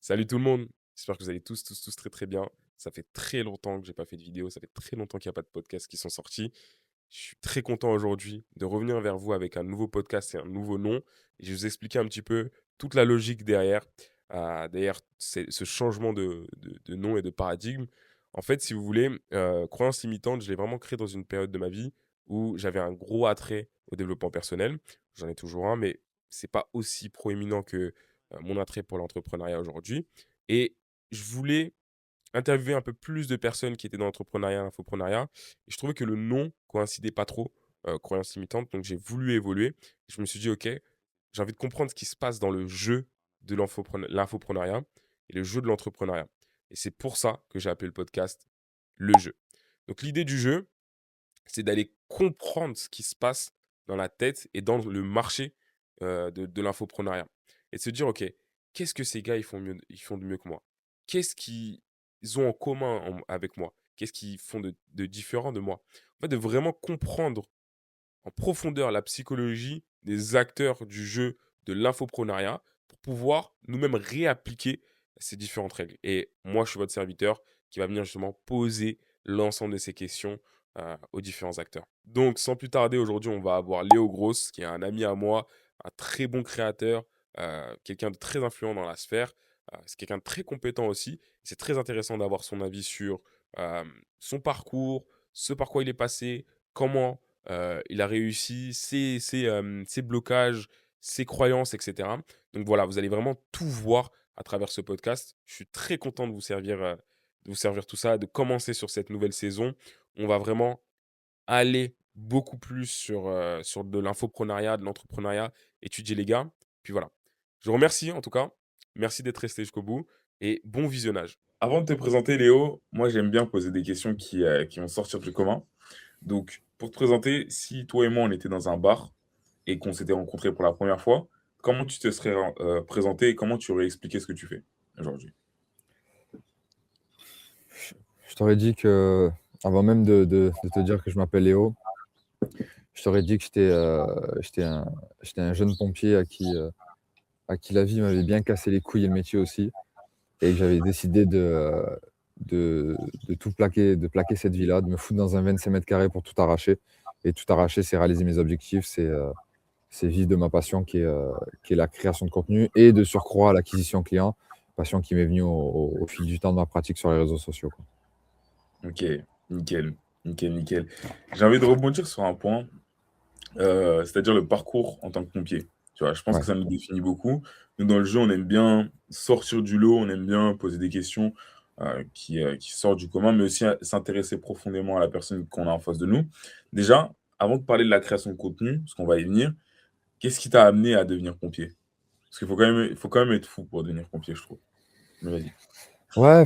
Salut tout le monde, j'espère que vous allez tous très très bien. Ça fait très longtemps que j'ai pas fait de vidéo, ça fait très longtemps qu'il n'y a pas de podcast qui sont sortis. Je suis très content aujourd'hui de revenir vers vous avec un nouveau podcast et un nouveau nom. Et je vais vous expliquer un petit peu toute la logique derrière ce changement de nom et de paradigme. En fait, si vous voulez, Croyance limitante, je l'ai vraiment créé dans une période de ma vie où j'avais un gros attrait au développement personnel. J'en ai toujours un, mais c'est pas aussi proéminent que mon attrait pour l'entrepreneuriat aujourd'hui. Et je voulais interviewer un peu plus de personnes qui étaient dans l'entrepreneuriat, l'infoprenariat. Et je trouvais que le nom coïncidait pas trop, croyance limitante. Donc j'ai voulu évoluer. Je me suis dit, OK, j'ai envie de comprendre ce qui se passe dans le jeu de l'infoprenariat et le jeu de l'entrepreneuriat. Et c'est pour ça que j'ai appelé le podcast Le Jeu. Donc l'idée du jeu, c'est d'aller comprendre ce qui se passe dans la tête et dans le marché de l'infoprenariat. Et de se dire, OK, qu'est-ce que ces gars, ils font de mieux que moi? Qu'est-ce qu'ils ont en commun avec moi? Qu'est-ce qu'ils font de différent de moi? En fait, de vraiment comprendre en profondeur la psychologie des acteurs du jeu de l'infoprenariat pour pouvoir nous-mêmes réappliquer ces différentes règles. Et moi, je suis votre serviteur qui va venir justement poser l'ensemble de ces questions aux différents acteurs. Donc, sans plus tarder, aujourd'hui, on va avoir Léo Gross, qui est un ami à moi, un très bon créateur, quelqu'un de très influent dans la sphère. C'est quelqu'un de très compétent aussi. C'est très intéressant d'avoir son avis sur euh, son parcours, ce par quoi il est passé, comment il a réussi, ses blocages, ses croyances, etc. Donc voilà, vous allez vraiment tout voir à travers ce podcast. Je suis très content de vous servir tout ça, de commencer sur cette nouvelle saison. On va vraiment aller beaucoup plus sur de l'infoprenariat, de l'entrepreneuriat, étudier les gars. Puis voilà. Je vous remercie en tout cas. Merci d'être resté jusqu'au bout et bon visionnage. Avant de te présenter, Léo, moi j'aime bien poser des questions qui vont sortir du commun. Donc, pour te présenter, si toi et moi on était dans un bar et qu'on s'était rencontrés pour la première fois, comment tu te serais présenté et comment tu aurais expliqué ce que tu fais aujourd'hui? Je t'aurais dit que, avant même de te dire que je m'appelle Léo, je t'aurais dit que j'étais un jeune pompier à qui la vie m'avait bien cassé les couilles et le métier aussi, et que j'avais décidé de tout plaquer, de plaquer cette vie-là, de me foutre dans un 25 mètres carrés pour tout arracher. Et tout arracher, c'est réaliser mes objectifs, c'est vivre de ma passion qui est la création de contenu et de surcroît l'acquisition client, passion qui m'est venue au fil du temps de ma pratique sur les réseaux sociaux, quoi. Ok, nickel, nickel. J'ai envie de rebondir sur un point, c'est-à-dire le parcours en tant que pompier. Tu vois, je pense Ouais. que ça nous définit beaucoup. Nous, dans le jeu, on aime bien sortir du lot, on aime bien poser des questions qui sortent du commun, mais aussi s'intéresser profondément à la personne qu'on a en face de nous. Déjà, avant de parler de la création de contenu, parce qu'on va y venir, qu'est-ce qui t'a amené à devenir pompier? Parce il faut quand même être fou pour devenir pompier, je trouve. Mais vas-y. Ouais,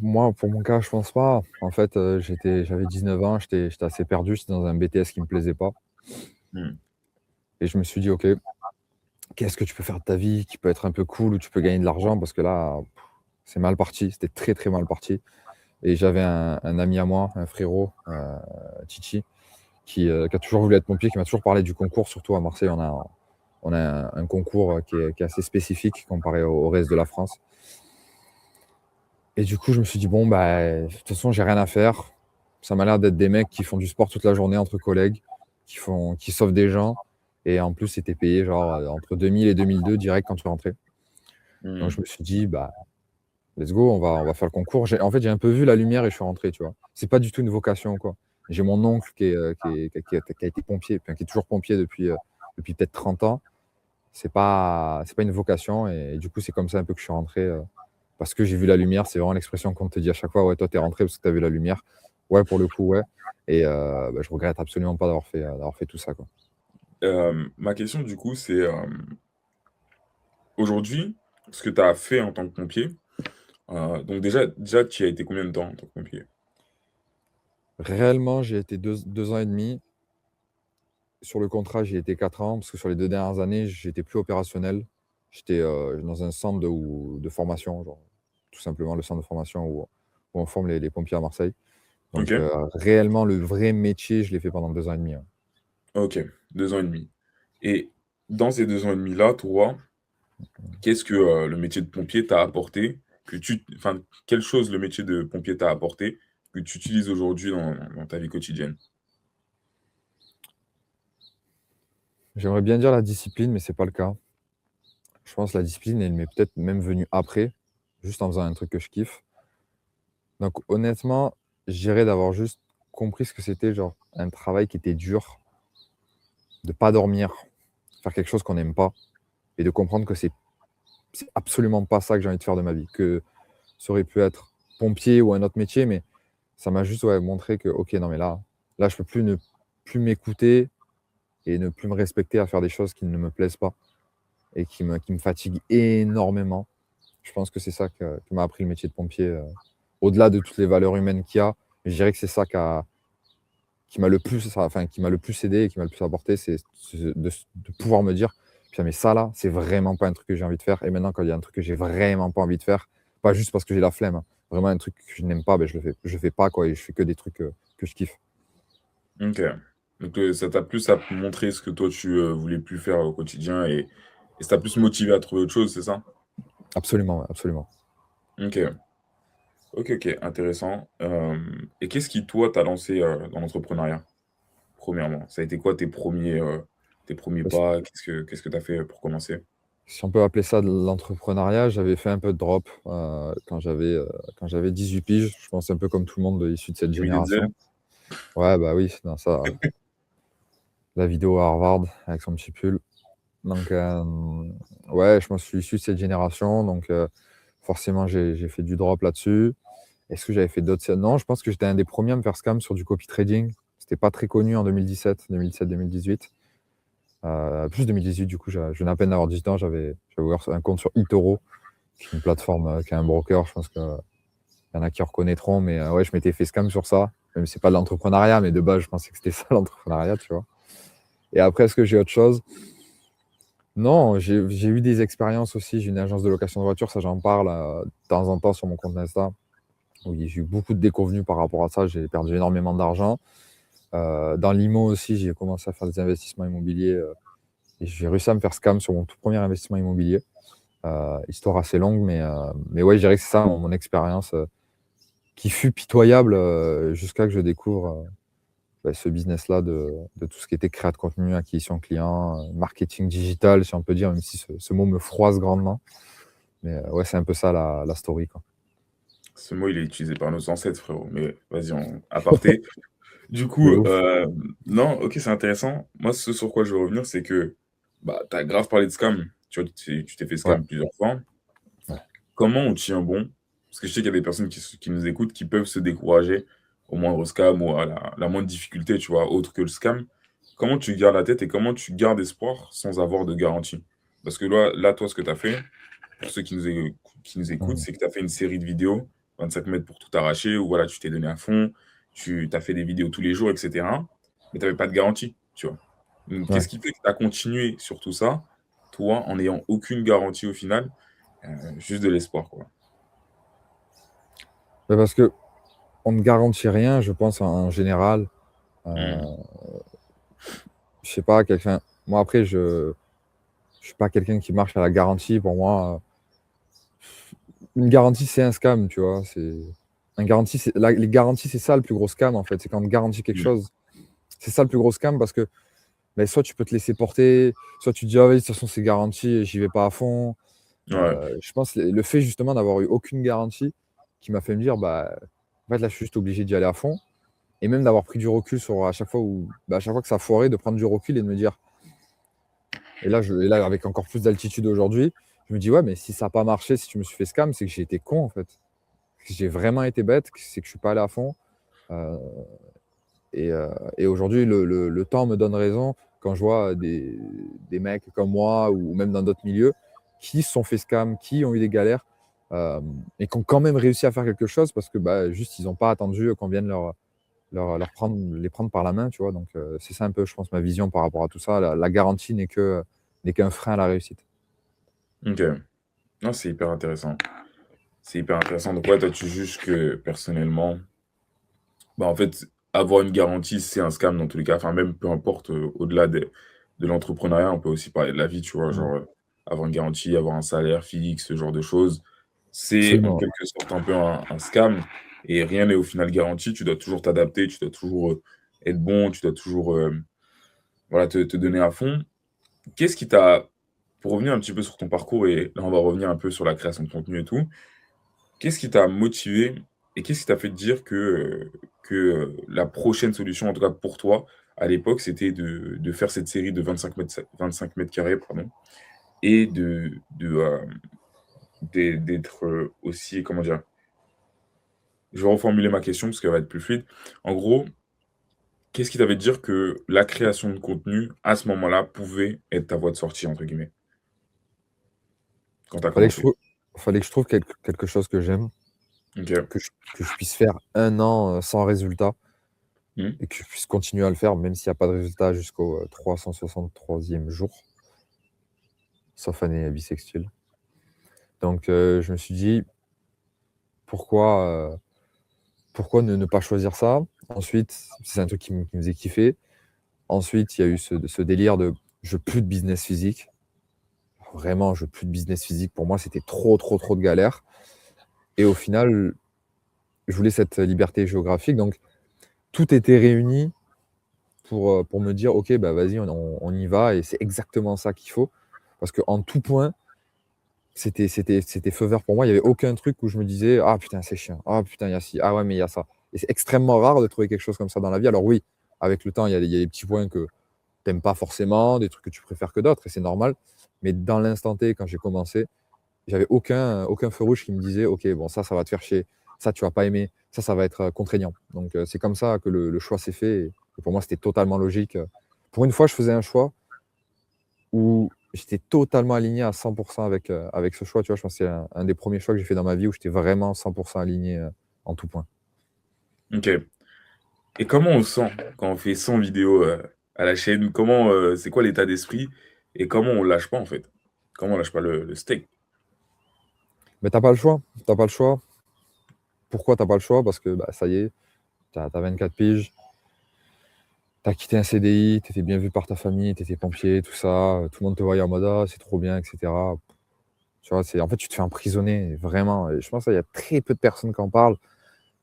moi, pour mon cas, je pense pas. En fait, j'avais 19 ans, j'étais assez perdu, j'étais dans un BTS qui me plaisait pas, Hmm. et je me suis dit: «OK, qu'est-ce que tu peux faire de ta vie qui peut être un peu cool, où tu peux gagner de l'argent?» parce que là, c'est mal parti, c'était très, très mal parti, et j'avais un ami à moi, un frérot, Titi, qui a toujours voulu être pompier, qui m'a toujours parlé du concours. Surtout à Marseille, on a un concours, qui est assez spécifique comparé au reste de la France. Et du coup, je me suis dit: «Bon, bah, de toute façon, j'ai rien à faire». Ça m'a l'air d'être des mecs qui font du sport toute la journée entre collègues, qui sauvent des gens, et en plus, c'était payé genre, entre 2000 et 2002 direct quand tu rentrais. Donc je Hmm. me suis dit: «Bah, let's go, on va faire le concours». J'ai un peu vu la lumière et je suis rentré, tu vois? C'est pas du tout une vocation ou quoi. J'ai mon oncle qui a été pompier, enfin qui est toujours pompier depuis peut-être 30 ans. C'est pas une vocation, et du coup, c'est comme ça un peu que je suis rentré, parce que j'ai vu la lumière. C'est vraiment l'expression qu'on te dit à chaque fois: «Ouais, toi, tu es rentré parce que tu as vu la lumière». Ouais, pour le coup, ouais, et bah, je regrette absolument pas d'avoir fait tout ça, quoi. Ma question, du coup, c'est aujourd'hui, ce que tu as fait en tant que pompier, donc déjà, tu y as été combien de temps en tant que pompier? Réellement, j'ai été 2 ans et demi. Sur le contrat, j'y ai été 4 ans parce que sur les 2 dernières années, j'étais plus opérationnel. J'étais, dans un centre de formation, genre, tout simplement le centre de formation où on forme les pompiers à Marseille. Donc, OK. réellement, le vrai métier, je l'ai fait pendant 2 ans et demi, ouais. OK, 2 ans et demi. Et dans ces 2 ans et demi là, toi, Qu'est-ce que, le métier de pompier t'a apporté, enfin, quelle chose le métier de pompier t'a apporté, que tu utilises aujourd'hui dans ta vie quotidienne? J'aimerais bien dire la discipline, mais c'est pas le cas. Je pense que la discipline, elle m'est peut-être même venue après, juste en faisant un truc que je kiffe. Donc honnêtement, je dirais d'avoir juste compris ce que c'était, genre, un travail qui était dur, de pas dormir, faire quelque chose qu'on n'aime pas et de comprendre que c'est absolument pas ça que j'ai envie de faire de ma vie. Que ça aurait pu être pompier ou un autre métier, mais ça m'a juste, ouais, montré que: «OK, non mais là je peux plus ne plus m'écouter et ne plus me respecter à faire des choses qui ne me plaisent pas et qui me fatiguent énormément». Je pense que c'est ça que m'a appris le métier de pompier, au-delà de toutes les valeurs humaines qu'il y a. Je dirais que c'est ça qui m'a le plus enfin, qui m'a le plus aidé et qui m'a le plus apporté, c'est de pouvoir me dire: «Putain, mais ça là, c'est vraiment pas un truc que j'ai envie de faire» et maintenant quand il y a un truc que j'ai vraiment pas envie de faire, pas juste parce que j'ai la flemme, hein, vraiment un truc que je n'aime pas, ben je le fais pas quoi et je fais que des trucs, que je kiffe. OK. Donc, ça t'a plus montré ce que toi tu, voulais plus faire au quotidien et ça t'a plus motivé à trouver autre chose, c'est ça? Absolument, ouais, absolument. OK. OK, OK, intéressant. Et qu'est-ce qui, toi, t'a lancé, dans l'entrepreneuriat, premièrement? Ça a été quoi tes premiers Bah, si pas? Qu'est-ce que tu as fait, pour commencer? si on peut appeler ça de l'entrepreneuriat, j'avais fait un peu de drop, quand j'avais 18 piges. Je pense un peu comme tout le monde issu de cette Tu as mis des ailes? génération. Ouais, bah, oui, non ça, la vidéo à Harvard avec son petit pull. Donc, ouais, je suis issu de cette génération, donc, forcément j'ai fait du drop là-dessus. Est-ce que j'avais fait d'autres non, je pense que j'étais un des premiers à me faire scam sur du copy trading. C'était pas très connu en 2017-2018. Plus 2018 du coup, je venais à peine d'avoir 18 ans, j'avais ouvert un compte sur eToro, qui est une plateforme, qui est un broker. Je pense qu'il y en a qui reconnaîtront, mais, ouais, je m'étais fait scam sur ça. Même si c'est pas de l'entrepreneuriat, mais de base, je pensais que c'était ça l'entrepreneuriat, tu vois? Et après, est-ce que j'ai autre chose? Non, j'ai eu des expériences aussi. J'ai une agence de location de voitures, ça j'en parle, de temps en temps sur mon compte Insta. Oui, j'ai eu beaucoup de déconvenues par rapport à ça, j'ai perdu énormément d'argent. Dans l'IMO aussi, j'ai commencé à faire des investissements immobiliers, et j'ai réussi à me faire scam sur mon tout premier investissement immobilier. Histoire assez longue, mais ouais, je dirais que c'est ça mon expérience, qui fut pitoyable, jusqu'à que je découvre, bah, ce business-là de tout ce qui était créa de contenu, acquisition client, marketing digital, si on peut dire, même si ce mot me froisse grandement. Mais, ouais, c'est un peu ça la story, quoi. Ce mot, il est utilisé par nos ancêtres, frérot, mais vas-y, on aparté. Du De coup, ouf. non, OK, c'est intéressant. Moi, ce sur quoi je veux revenir, c'est que, bah, tu as grave parlé de scam. Tu vois, tu t'es fait Ouais, scam plusieurs fois. ouais, Comment on tient bon? Parce que je sais qu'il y a des personnes qui nous écoutent, qui peuvent se décourager au moindre scam ou à la moindre difficulté, tu vois, autre que le scam. Comment tu gardes la tête et comment tu gardes espoir sans avoir de garantie? Parce que là, toi, ce que tu as fait, pour ceux qui nous écoutent, mmh, c'est que tu as fait une série de vidéos, 25 mètres pour tout arracher, où voilà, tu t'es donné à fond, tu as fait des vidéos tous les jours, et cetera. Mais tu avais pas de garantie, tu vois? Donc ouais. qu'est-ce qui fait que tu as continué sur tout ça, toi, en n'ayant aucune garantie au final, juste de l'espoir, quoi? Bah, parce qu'on ne garantit rien, je pense en général. Mmh. Heu, je sais pas, quelqu'un moi après je suis pas quelqu'un qui marche à la garantie. Pour moi, une garantie, c'est un scam, tu vois? C'est un garantie, c'est les garanties, c'est ça le plus gros scam, en fait. C'est quand on te garantit quelque Mmh. chose. C'est ça le plus gros scam parce que, beh, soit tu peux te laisser porter, soit tu te dis: «Ah vas-y, de toute façon, c'est garanti et j'y vais pas à fond». Ouais, Je pense le fait justement d'avoir eu aucune garantie qui m'a fait me dire: «Bah, en fait, là, je suis juste obligé d'y aller à fond» et même d'avoir pris du recul sur à chaque fois que ça a foiré, de prendre du recul et de me dire et là, avec encore plus d'altitude aujourd'hui, je me dis: «Ouais, mais si ça a pas marché, si tu me suis fait scam, c'est que j'ai été con, en fait. Que j'ai vraiment été bête, que c'est que je suis pas allé à fond». Heu et aujourd'hui, le temps me donne raison quand je vois des mecs comme moi ou même dans d'autres milieux qui se sont fait scam, qui ont eu des galères, et qui ont quand même réussi à faire quelque chose parce que, bah, juste ils ont pas attendu qu'on vienne les prendre par la main, tu vois? Donc, c'est ça un peu, je pense, ma vision par rapport à tout ça. La garantie n'est qu'un frein à la réussite. OK. Non, c'est hyper intéressant. C'est hyper intéressant. Donc ouais, toi, tu juges que personnellement, bah, en fait, avoir une garantie, c'est un scam dans tous les cas. Enfin, même peu importe, au-delà de l'entrepreneuriat, on peut aussi parler de la vie, tu vois? Mmh. Genre, avoir une garantie, avoir un salaire fixe, ce genre de choses. C'est en Absolument. quelque sorte un peu un scam et rien n'est au final garanti. Tu dois toujours t'adapter, tu dois toujours, être bon, tu dois toujours, voilà, te donner à fond. Qu'est-ce qui t'a pour revenir un petit peu sur ton parcours et là, on va revenir un peu sur la création de contenu et tout. Qu'est-ce qui t'a motivé et qu'est-ce qui t'a fait te dire la prochaine solution, en tout cas pour toi, à l'époque, c'était de faire cette série de 25 mètres carrés, pardon, et d'être, aussi comment dire? Je vais reformuler ma question parce qu'elle va être plus fluide. En gros, qu'est-ce qui t'avait fait dire que la création de contenu, à ce moment-là, pouvait être ta voie de sortie, entre guillemets, quand tu as Fallait que je commencé? trouve fallait que je trouve quelque chose que j'aime, OK. que je puisse faire 1 an, sans résultat Mmh. et que je puisse continuer à le faire même s'il y a pas de résultat jusqu'au, 363e jour, sauf année bissextile. Donc je me suis dit: «Pourquoi, pourquoi ne pas choisir ça?» Ensuite, c'est un truc qui me faisait kiffer. Ensuite, il y a eu ce délire de: «Je veux plus de business physique». Vraiment, je veux plus de business physique. Pour moi, c'était trop, trop, trop de galère et au final, je voulais cette liberté géographique donc tout était réuni pour me dire: «OK, bah, vas-y, on y va» et c'est exactement ça qu'il faut. Parce qu'en tout point, c'était feu vert pour moi. Il y avait aucun truc où je me disais: «Ah putain, c'est chiant. Ah putain, il y a ci. Ah ouais, mais il y a ça» et c'est extrêmement rare de trouver quelque chose comme ça dans la vie. Alors oui, avec le temps, il y a des petits points que tu aimes pas forcément, des trucs que tu préfères que d'autres et c'est normal. Mais dans l'instant T, quand j'ai commencé, j'avais aucun feu rouge qui me disait: «OK, bon ça va te faire chier. Ça, tu vas pas aimer. Ça va être, contraignant». Donc c'est comme ça que le choix s'est fait et pour moi, c'était totalement logique. Pour une fois, je faisais un choix où j'étais totalement aligné à 100 avec ce choix, tu vois? Je pense que c'est un des premiers choix que j'ai fait dans ma vie où j'étais vraiment 100 aligné, en tout point. OK. Et comment on se sent quand on fait 100 vidéos, à la chaîne? Comment, c'est quoi l'état d'esprit et comment on lâche pas, en fait? Comment on lâche pas le steak? Mais tu pas le choix, tu pas le choix. Pourquoi tu pas le choix? Parce que, bah, ça y est, tu as 24 piges, tu as quitté un CDI, tu étais bien vu par ta famille, tu étais pompier, tout ça, tout le monde te voyait en mode: «Ah, c'est trop bien» et cetera. Tu vois? C'est en fait, tu te fais emprisonner, vraiment et je pense qu'il y a très peu de personnes qui en parlent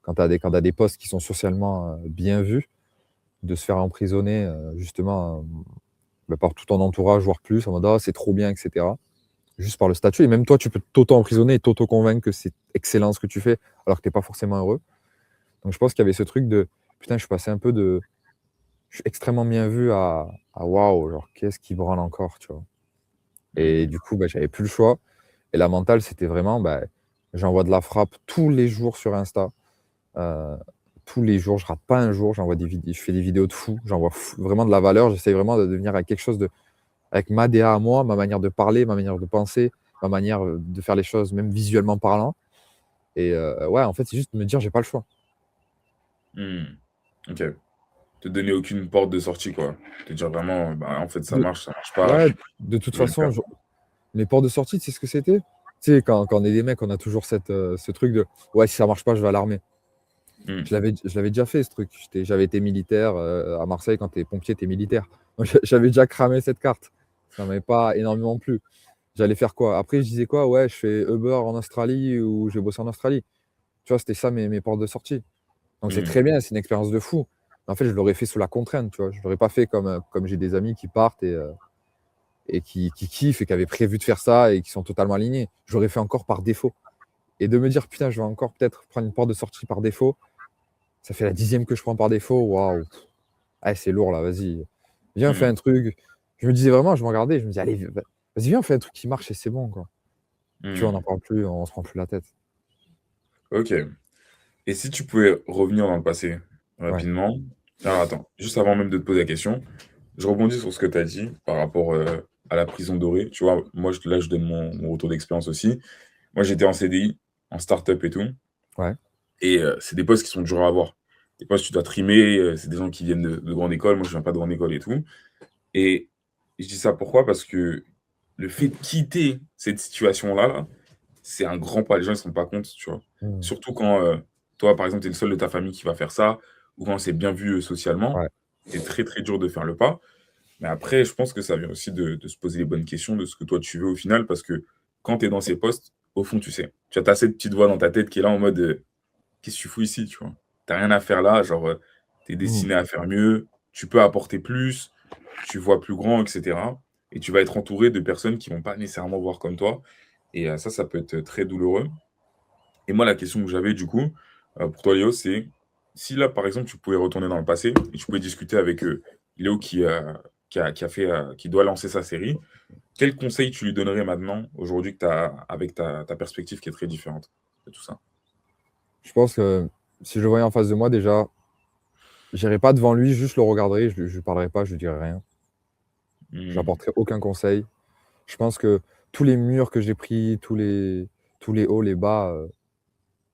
quand tu des postes qui sont socialement, bien vus, de se faire emprisonner, justement, bah, par tout ton entourage, voire plus, en mode: «Ah, c'est trop bien» et cetera. Juste par le statut et même toi, tu peux t'auto-emprisonner et t'auto-convaincre que c'est excellent ce que tu fais, alors que tu es pas forcément heureux. Donc je pense qu'il y avait ce truc de: «Putain, je suis passé un peu de je suis extrêmement bien vu à waouh, genre qu'est-ce qui branle encore?» tu vois? Et Mmh. du coup, bah, j'avais plus le choix et la mentale, c'était vraiment, bah, j'envoie de la frappe tous les jours sur Insta, heu, tous les jours, je rate pas un jour, j'envoie des vid je fais des vidéos de fou, j'envoie vraiment de la valeur, j'essaye vraiment de devenir à quelque chose de avec ma DA à moi, ma manière de parler, ma manière de penser, ma manière, de faire les choses, même visuellement parlant et ouais, en fait, c'est juste me dire: «J'ai pas le choix». Mmh. OK. Te donner aucune porte de sortie, quoi. Te dire vraiment, bah, en fait, De ça marche pas, ouais, de toute je vais le façon, faire. je les portes de sortie, tu sais ce que c'était? Tu sais, quand on est des mecs, on a toujours ce truc de: «Ouais, si ça marche pas, je vais à l'armée». Mmh. Je l'avais déjà fait ce truc. J'avais été militaire, à Marseille, quand tu es pompier, tu es militaire. Moi, j'avais déjà cramé cette carte. Ça m'avait pas énormément plu. J'allais faire quoi? Après, je disais quoi? Ouais, je fais Uber en Australie ou je vais bosser en Australie. Tu vois, c'était ça mes portes de sortie. Donc c'est Mmh. très bien, c'est une expérience de fou. Mais en fait, je l'aurais fait sous la contrainte, tu vois? Je l'aurais pas fait comme j'ai des amis qui partent et qui kiffent et qui avaient prévu de faire ça et qui sont totalement alignés. Je l'aurais fait encore par défaut et de me dire: «Putain, je vais encore peut-être prendre une porte de sortie par défaut», ça fait la 10e que je prends par défaut, waouh! Ah, c'est lourd là, vas-y, viens, on fait Mmh. un truc. Je me disais vraiment, je me regardais, je me disais: «Allez, vas-y, viens, on fait un truc qui marche et c'est bon, quoi». Tu vois, on n'en Mmh. parle plus, on se prend plus la tête. OK. Et si tu pouvais revenir dans le passé, Ouais, rapidement alors attends, juste avant même de te poser la question, je rebondis sur ce que tu as dit par rapport, à la prison dorée. Tu vois, moi, je donne mon retour d'expérience aussi. Moi, j'étais en CDI, en start-up et tout ouais, et c'est des postes qui sont durs à avoir. Des postes, tu dois trimer, c'est des gens qui viennent de grande école. Moi, je viens pas de grande école et tout et je dis ça pourquoi? Parce que le fait de quitter cette situation-là, là, c'est un grand pas. Les gens, ils se rendent pas compte, tu vois? mmh, Surtout quand, toi, par exemple, tu es le seul de ta famille qui va faire ça ou quand c'est bien vu, socialement. ouais, C'est très, très dur de faire le pas. Mais après, je pense que ça vient aussi de se poser les bonnes questions de ce que toi tu veux au final, parce que quand tu es dans ces postes, au fond, tu sais. Tu as cette petite voix dans ta tête qui est là en mode qu'est-ce que tu fous ici, tu vois? Tu rien à faire là, genre, tu es Mmh. destiné à faire mieux, tu peux apporter plus, tu vois plus grand, et cetera. Et tu vas être entouré de personnes qui vont pas nécessairement voir comme toi. Et ça peut être très douloureux. Et moi, la question que j'avais du coup, pour toi Léo, c'est si là, par exemple, tu pouvais retourner dans le passé et tu pouvais discuter avec, Léo qui a fait, qui doit lancer sa série, quel conseil tu lui donnerais maintenant, aujourd'hui que tu avec ta perspective qui est très différente de tout ça? Je pense que si je le voyais en face de moi, déjà, j'irais pas devant lui, juste le regarderais, je lui parlerais pas, je lui dirais rien. Mmh. J'apporterai aucun conseil. Je pense que tous les murs que j'ai pris, tous les hauts, les bas,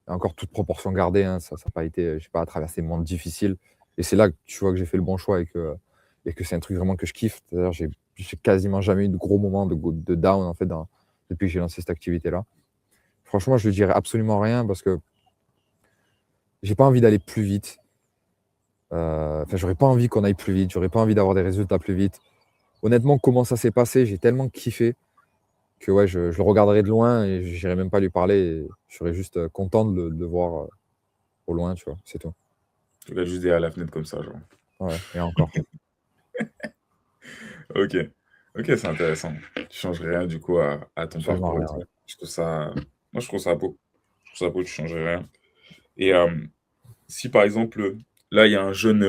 encore toute proportion gardée, hein, ça a pas été, j'ai pas traversé des moments difficiles et c'est là que tu vois que j'ai fait le bon choix et que c'est un truc vraiment que je kiffe. C'est-à-dire j'ai quasiment jamais eu de gros moments de down en fait depuis que j'ai lancé cette activité-là. Franchement, je lui dirais absolument rien parce que j'ai pas envie d'aller plus vite. Enfin, j'aurais pas envie qu'on aille plus vite, j'aurais pas envie d'avoir des résultats plus vite. Honnêtement, comment ça s'est passé, j'ai tellement kiffé que ouais, je le regarderai de loin et j'irai même pas lui parler et je serais juste, content de le voir, au loin, tu vois? C'est tout. Tu regardes juste derrière la fenêtre comme ça, genre. Ouais et encore. OK. OK, c'est intéressant. Tu changerais rien du coup à ton Absolument parcours et rien, ouais. tout. Je trouve ça moi je trouve ça beau. Je trouve ça beau, tu changerais rien. Et si par exemple, là il y a un jeune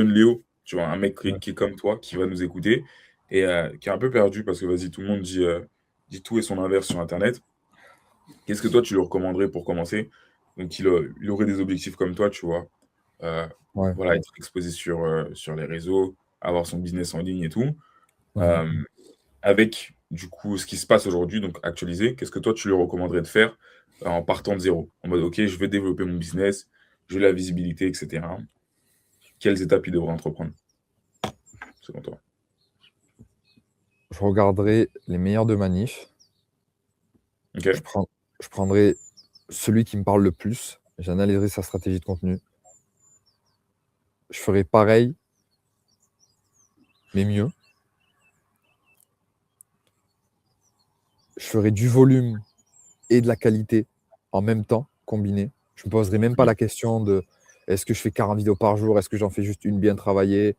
Léo, tu vois? Un mec Ouais. qui est comme toi, qui va nous écouter et qui est un peu perdu parce que vas-y, tout le monde dit tout et son inverse sur internet. Qu'est-ce que toi tu lui recommanderais pour commencer? Donc il aurait des objectifs comme toi, tu vois? Heu, Ouais. voilà, être exposé sur les réseaux, avoir son business en ligne et tout. Mmh mh. Hem, avec du coup ce qui se passe aujourd'hui, donc actualisé, qu'est-ce que toi tu lui recommanderais de faire, en partant de zéro? En mode: «OK, je vais développer mon business, j'ai la visibilité et cetera». Quelles étapes il devrait entreprendre, selon toi? Je regarderai les meilleurs de ma niche. Je OK. prends je prendrai celui qui me parle le plus, j'analyserai sa stratégie de contenu. Je ferai pareil, mais mieux. Je ferai du volume et de la qualité en même temps, combiné. Je me poserai même pas Mmh. la question de: «Est-ce que je fais 40 vidéos par jour? Est-ce que j'en fais juste une bien travaillée?»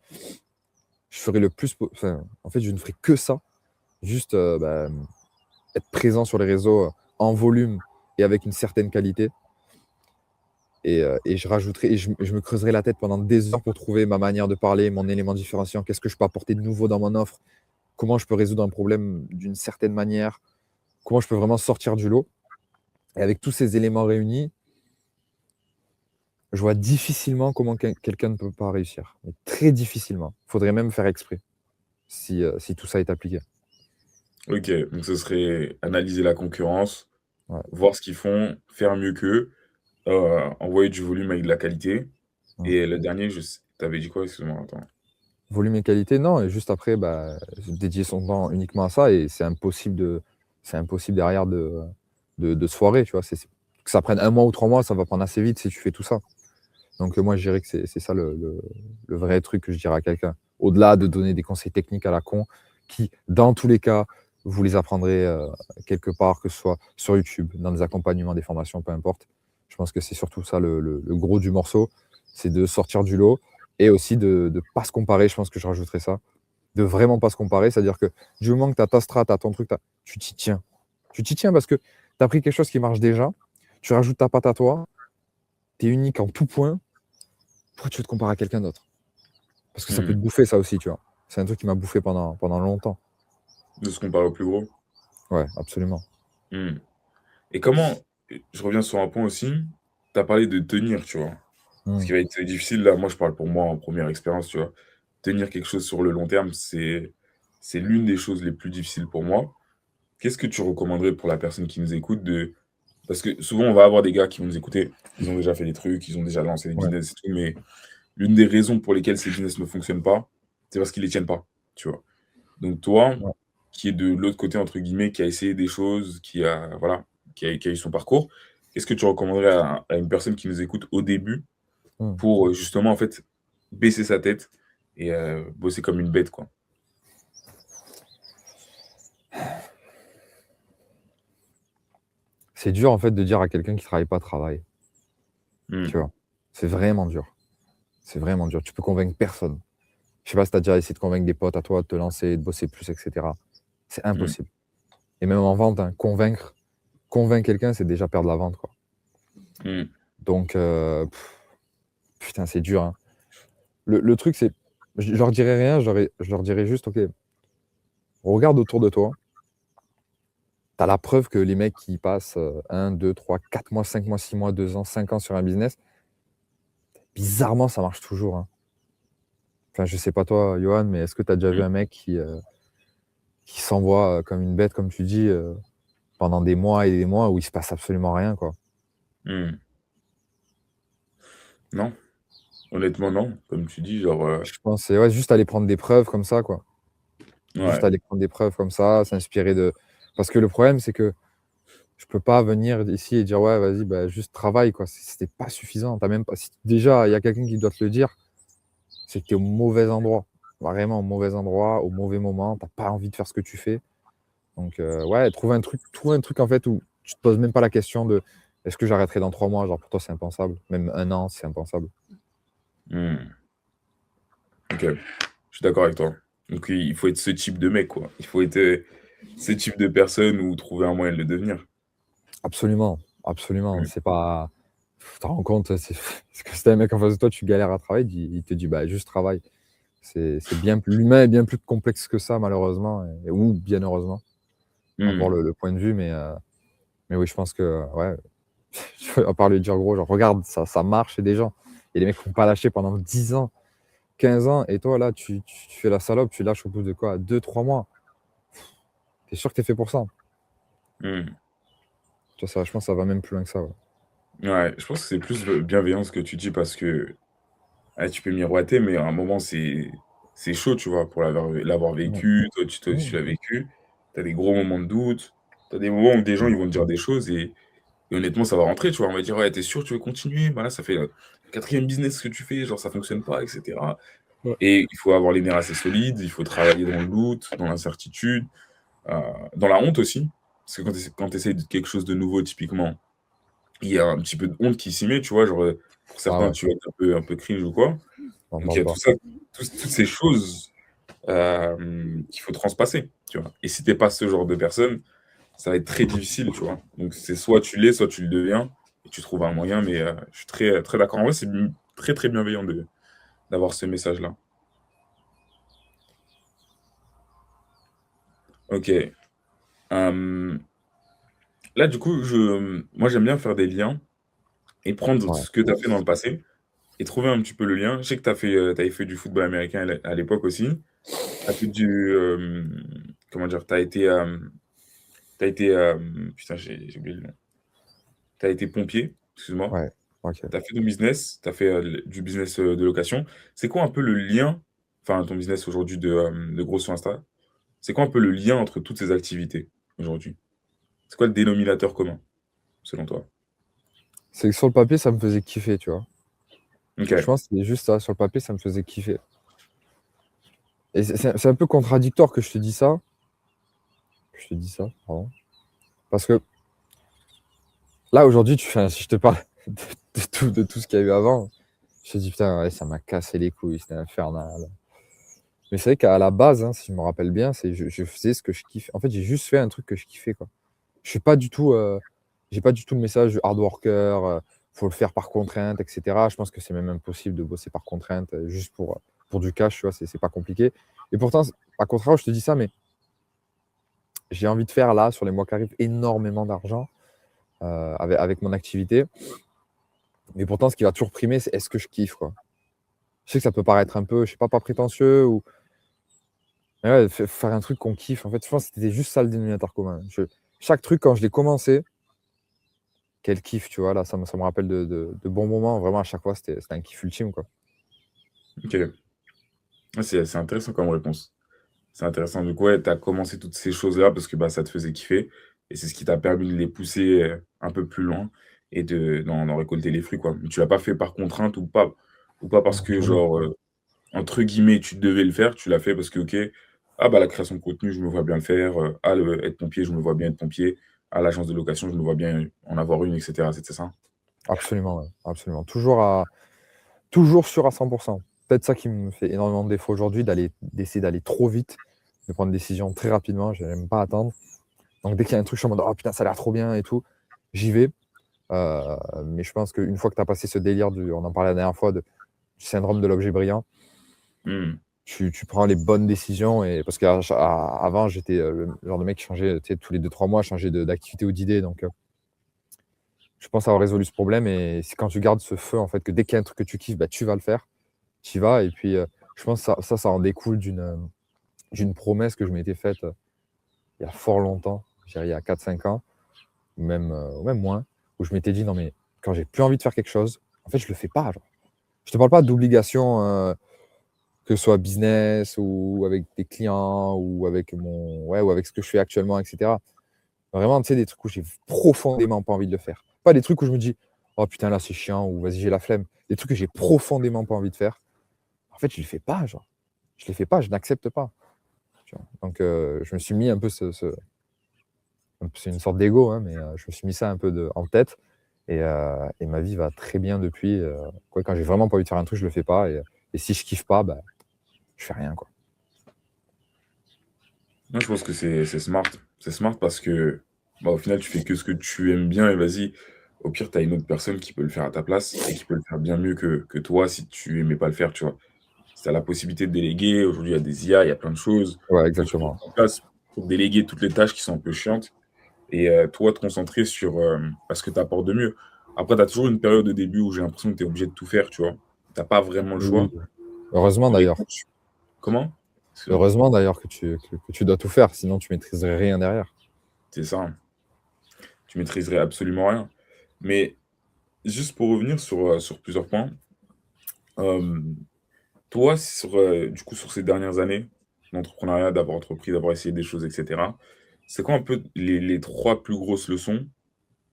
Je ferai le plus po enfin, en fait, je ne ferai que ça, juste, être présent sur les réseaux, en volume et avec une certaine qualité et je rajouterai et je me creuserai la tête pendant des heures pour trouver ma manière de parler, mon élément différenciant. Qu'est-ce que je peux apporter de nouveau dans mon offre? Comment je peux résoudre un problème d'une certaine manière? Comment je peux vraiment sortir du lot? Et avec tous ces éléments réunis, je vois difficilement comment quelqu'un ne peut pas réussir, mais très difficilement. Faudrait même faire exprès si tout ça est appliqué. OK, donc ce serait analyser la concurrence, Ouais. voir ce qu'ils font, faire mieux qu'eux, envoyer du volume avec de la qualité Mmh. et le dernier, je s tu avais dit quoi? Excuse-moi, attends. Volume et qualité, non et juste après, dédier son temps uniquement à ça et c'est impossible derrière de se foirer, tu vois? C'est que ça prenne un mois ou 3 mois, ça va prendre assez vite si tu fais tout ça. Donc, moi, je dirais que c'est ça le vrai truc que je dirais à quelqu'un. Au-delà de donner des conseils techniques à la con qui, dans tous les cas, vous les apprendrez, quelque part, que ce soit sur YouTube, dans des accompagnements, des formations, peu importe. Je pense que c'est surtout ça le gros du morceau, c'est de sortir du lot et aussi de pas se comparer, je pense que je rajouterais ça. De vraiment pas se comparer, c'est-à-dire que du moment que tu as ta strat, tu as ton truc, tu t'y tiens. Tu t'y tiens parce que tu as pris quelque chose qui marche déjà, tu rajoutes ta patte à toi, tu es unique en tout point, pourquoi tu veux te comparer à quelqu'un d'autre? Parce que ça peut Mmh. te bouffer ça aussi, tu vois? C'est un truc qui m'a bouffé pendant longtemps. De ce qu'on parle au plus gros? Ouais, absolument. Mmh. Et comment je reviens sur un point aussi, tu as parlé de tenir, tu vois? Ce Mmh. qui va être difficile là, moi je parle pour moi en première expérience, tu vois? Tenir quelque chose sur le long terme, c'est l'une des choses les plus difficiles pour moi. Qu'est-ce que tu recommanderais pour la personne qui nous écoute de parce que souvent on va avoir des gars qui vont nous écouter, ils ont déjà fait des trucs, ils ont déjà lancé des Ouais, business et tout, mais l'une des raisons pour lesquelles ces business ne fonctionnent pas, c'est parce qu'ils les tiennent pas, tu vois? Donc toi, ouais. qui est de «l'autre côté» entre guillemets, qui a essayé des choses, qui a voilà, qui a eu son parcours, qu'est-ce que tu recommanderais à une personne qui nous écoute au début Mmh. pour, justement en fait, baisser sa tête et bosser comme une bête, quoi? c'est dur en fait de dire à quelqu'un qui travaille pas, travaille. Hmm. Tu vois? C'est vraiment dur. C'est vraiment dur. Tu peux convaincre personne. Je sais pas si tu as déjà essayé de convaincre des potes à toi de te lancer, de bosser plus, et cetera. C'est Hmm. impossible. Et même en vente, hein, convaincre quelqu'un, c'est déjà perdre la vente, quoi. Hmm. Donc, putain, c'est dur, hein. Le truc, c'est, je leur dirais rien, je leur dirais juste: «OK, regarde autour de toi, tu as la preuve que les mecs qui passent, 1, 2, 3, 4 mois, 5 mois, 6 mois, 2 ans, 5 ans sur un business, bizarrement, ça marche toujours, hein». Enfin, je sais pas toi, Yoann, mais est-ce que tu as déjà vu Hmm. un mec qui s'envoie, comme une bête, comme tu dis, pendant des mois et des mois où il se passe absolument rien, quoi? Hmm. Non, honnêtement, non. Comme tu dis, genre, Je pense c'est ouais, juste aller prendre des preuves comme ça, quoi. Juste ouais. aller prendre des preuves comme ça, s'inspirer de parce que le problème, c'est que je peux pas venir ici et dire: «Ouais, vas-y, bah, juste travaille», quoi. C'était pas suffisant. Tu même pas si déjà, il y a quelqu'un qui doit te le dire, c'est que tu es au mauvais endroit. Vraiment au mauvais endroit, au mauvais moment. Tu pas envie de faire ce que tu fais. Donc ouais, trouve un truc, en fait, où tu te poses même pas la question de: «Est-ce que j'arrêterai dans 3 mois?» Genre pour toi, c'est impensable. Même 1 an, c'est impensable. Hmm. Ok, je suis d'accord avec toi. Donc, il faut être ce type de mec, quoi. Il faut être ce type de personne ou trouver un moyen de le devenir. Absolument, absolument. Hmm. C'est pas tu te rends compte, c'est parce que si tu un mec en face de toi, tu galères à travailler, il te dit: «Bah, juste travaille». C'est bien plus l'humain est bien plus complexe que ça malheureusement ou bien heureusement, à voir Hmm. le point de vue, mais oui, je pense que, ouais, à part lui dire gros, genre: «Regarde, ça marche chez des gens». Il y a des mecs qui ont pas lâché pendant 10 ans, 15 ans et toi là, tu fais la salope, tu lâches au bout de quoi? 2, 3 mois. Tu es sûr que tu es fait pour ça? Hmm. Tu vois, ça je pense que ça va même plus loin que ça, ouais. Ouais, je pense que c'est plus bienveillant ce que tu dis parce que tu peux miroiter, mais à un moment, c'est chaud, tu vois, pour l'avoir Mmh. vécu. Toi, Mmh. tu l'as vécu. Tu as des gros moments de doute. Tu as des moments où des gens Mmh. ils vont te dire des choses et honnêtement, ça va rentrer, tu vois. On va dire, ouais, t'es sûr, tu veux continuer? Bah là, ça fait quatrième business que tu fais, genre ça fonctionne pas, etc. Ouais. Et il faut avoir les nerfs assez solides, il faut travailler dans le doute, dans l'incertitude, euh, dans la honte aussi. Parce que quand tu essayes de quelque chose de nouveau, typiquement, il y a un petit peu de honte qui s'y met, tu vois. Genre, pour Ah certains, ouais, tu vas être un peu cringe ou quoi. on en Donc, il y parle a pas. tout ça, toutes ces choses qu'il faut transpasser, tu vois. Et si t'es pas ce genre de personne, ça va être très difficile, tu vois. Donc, c'est soit tu l'es, soit tu le deviens, et tu trouves un moyen, mais je suis très, très d'accord. En vrai, c'est très, très bienveillant d'avoir ce message-là. Ok. Euh, Là, du coup, moi, j'aime bien faire des liens et prendre Ouais, ce que tu as fait dans le passé et trouver un petit peu le lien. Je sais que t'avais fait du football américain à l'époque aussi. T'as fait comment dire? T'as été, putain, j'ai oublié le nom. T'as été pompier, excuse-moi. ouais, OK. T'as fait ton business, t'as fait du business de location. C'est quoi un peu le lien, enfin, ton business aujourd'hui de gros sur Insta, c'est quoi un peu le lien entre toutes ces activités aujourd'hui? C'est quoi le dénominateur commun, selon toi? C'est que sur le papier, ça me faisait kiffer, tu vois? Ok. Je pense que c'est juste ça, sur le papier, ça me faisait kiffer et c'est un peu contradictoire que je te dis ça, pardon, parce que là, aujourd'hui, si je te parle de tout ce qu'il y a eu avant, je te dis: «Putain, ouais, ça m'a cassé les couilles, c'était infernal». Mais c'est vrai qu'à la base, hein, si je me rappelle bien, c'est je faisais ce que je kiffe. En fait, j'ai juste fait un truc que je kiffais, quoi. Je suis pas du tout, j'ai pas du tout le message du hard worker, faut le faire par contrainte et cetera. Je pense que c'est même impossible de bosser par contrainte, juste pour du cash, tu vois? C'est pas compliqué et pourtant, à contrario, je te dis ça, mais j'ai envie de faire là, sur les mois qui arrivent, énormément d'argent, avec mon activité. Mais pourtant, ce qui va toujours primer, c'est est-ce que je kiffe, quoi? Je sais que ça peut paraître un peu, je sais pas prétentieux ou mais ouais, faire un truc qu'on kiffe, en fait, je pense que c'était juste ça le dénominateur commun. Chaque truc, quand je l'ai commencé, quel kiff, tu vois? Là, ça me rappelle de bons moments. Vraiment, à chaque fois, c'était un kiff ultime, quoi. Ok. Ah, c'est intéressant comme réponse. C'est intéressant. Du coup, ouais, tu as commencé toutes ces choses-là parce que bah, ça te faisait kiffer. Et c'est ce qui t'a permis de les pousser un peu plus loin et d'en récolter les fruits, quoi. Mais tu l'as pas fait par contrainte ou pas parce Non, que, jamais. genre, entre guillemets, tu devais le faire. Tu l'as fait parce que, ok, ah bah la création de contenu, je me vois bien le faire. Être pompier, je me vois bien être pompier. à l'agence de location, je me vois bien en avoir une, etc. C'est ça? Absolument, ouais, absolument. Toujours sûr à 100. Peut-être ça qui me fait énormément de défaut aujourd'hui, d'essayer d'aller trop vite, de prendre des décisions très rapidement. J'aime pas attendre. Donc dès qu'il y a un truc, je suis en mode: «Oh putain, ça a l'air trop bien et tout», j'y vais. Mais je pense qu'une fois que tu as passé ce délire on en parlait la dernière fois, du syndrome de l'objet brillant, Hmm. tu prends les bonnes décisions. Et parce qu'avant, j'étais le genre de mec qui changeait, tu sais, tous les 2-3 mois, changeait d'activité ou d'idée. Donc je pense avoir résolu ce problème. Et c'est quand tu gardes ce feu, en fait, que dès qu'il y a un truc que tu kiffes, bah, tu vas le faire, tu y vas. Et puis je pense que ça en découle d'une promesse que je m'étais faite il y a fort longtemps, je dirais il y a 4-5 ans, ou même moins, où je m'étais dit: «Non, mais quand j'ai plus envie de faire quelque chose, en fait, je le fais pas, genre». Je te parle pas d'obligation, que ce soit business ou avec des clients ou avec ou avec ce que je fais actuellement, et cetera. Vraiment, tu sais, des trucs où j'ai profondément pas envie de le faire. Pas des trucs où je me dis: «Oh putain, là, c'est chiant» ou «Vas-y, j'ai la flemme». Des trucs que j'ai profondément pas envie de faire. En fait, je les fais pas, genre. Je les fais pas, je n'accepte pas, tu vois? Donc je me suis mis un peu c'est une sorte d'ego, hein, mais je me suis mis ça un peu en tête. Et ma vie va très bien depuis. Quoi, quand j'ai vraiment pas envie de faire un truc, je le fais pas. Et si je kiffe pas, bah, je fais rien, quoi. Moi, je pense que c'est smart. C'est smart parce que, bah, au final, tu fais que ce que tu aimes bien et vas-y, au pire, tu as une autre personne qui peut le faire à ta place et qui peut le faire bien mieux que toi si tu aimais pas le faire, tu vois. Si tu as la possibilité de déléguer, aujourd'hui, il y a des IA, il y a plein de choses Ouais, que tu peux exactement. mettre en place pour déléguer toutes les tâches qui sont un peu chiantes et toi, te concentrer sur ce que tu apportes de mieux. Après, tu as toujours une période de début où j'ai l'impression que tu es obligé de tout faire, tu vois. Tu pas vraiment le Oui. choix. Heureusement Mais d'ailleurs. comment? Excuse-moi. Heureusement d'ailleurs que tu dois tout faire, sinon tu maîtriserais rien derrière. C'est ça, hein. Tu maîtriserais absolument rien. Mais juste pour revenir sur plusieurs points, hem, toi, du coup, sur ces dernières années d'entrepreneuriat, d'avoir entrepris, d'avoir essayé des choses et cetera, c'est quoi un peu les 3 plus grosses leçons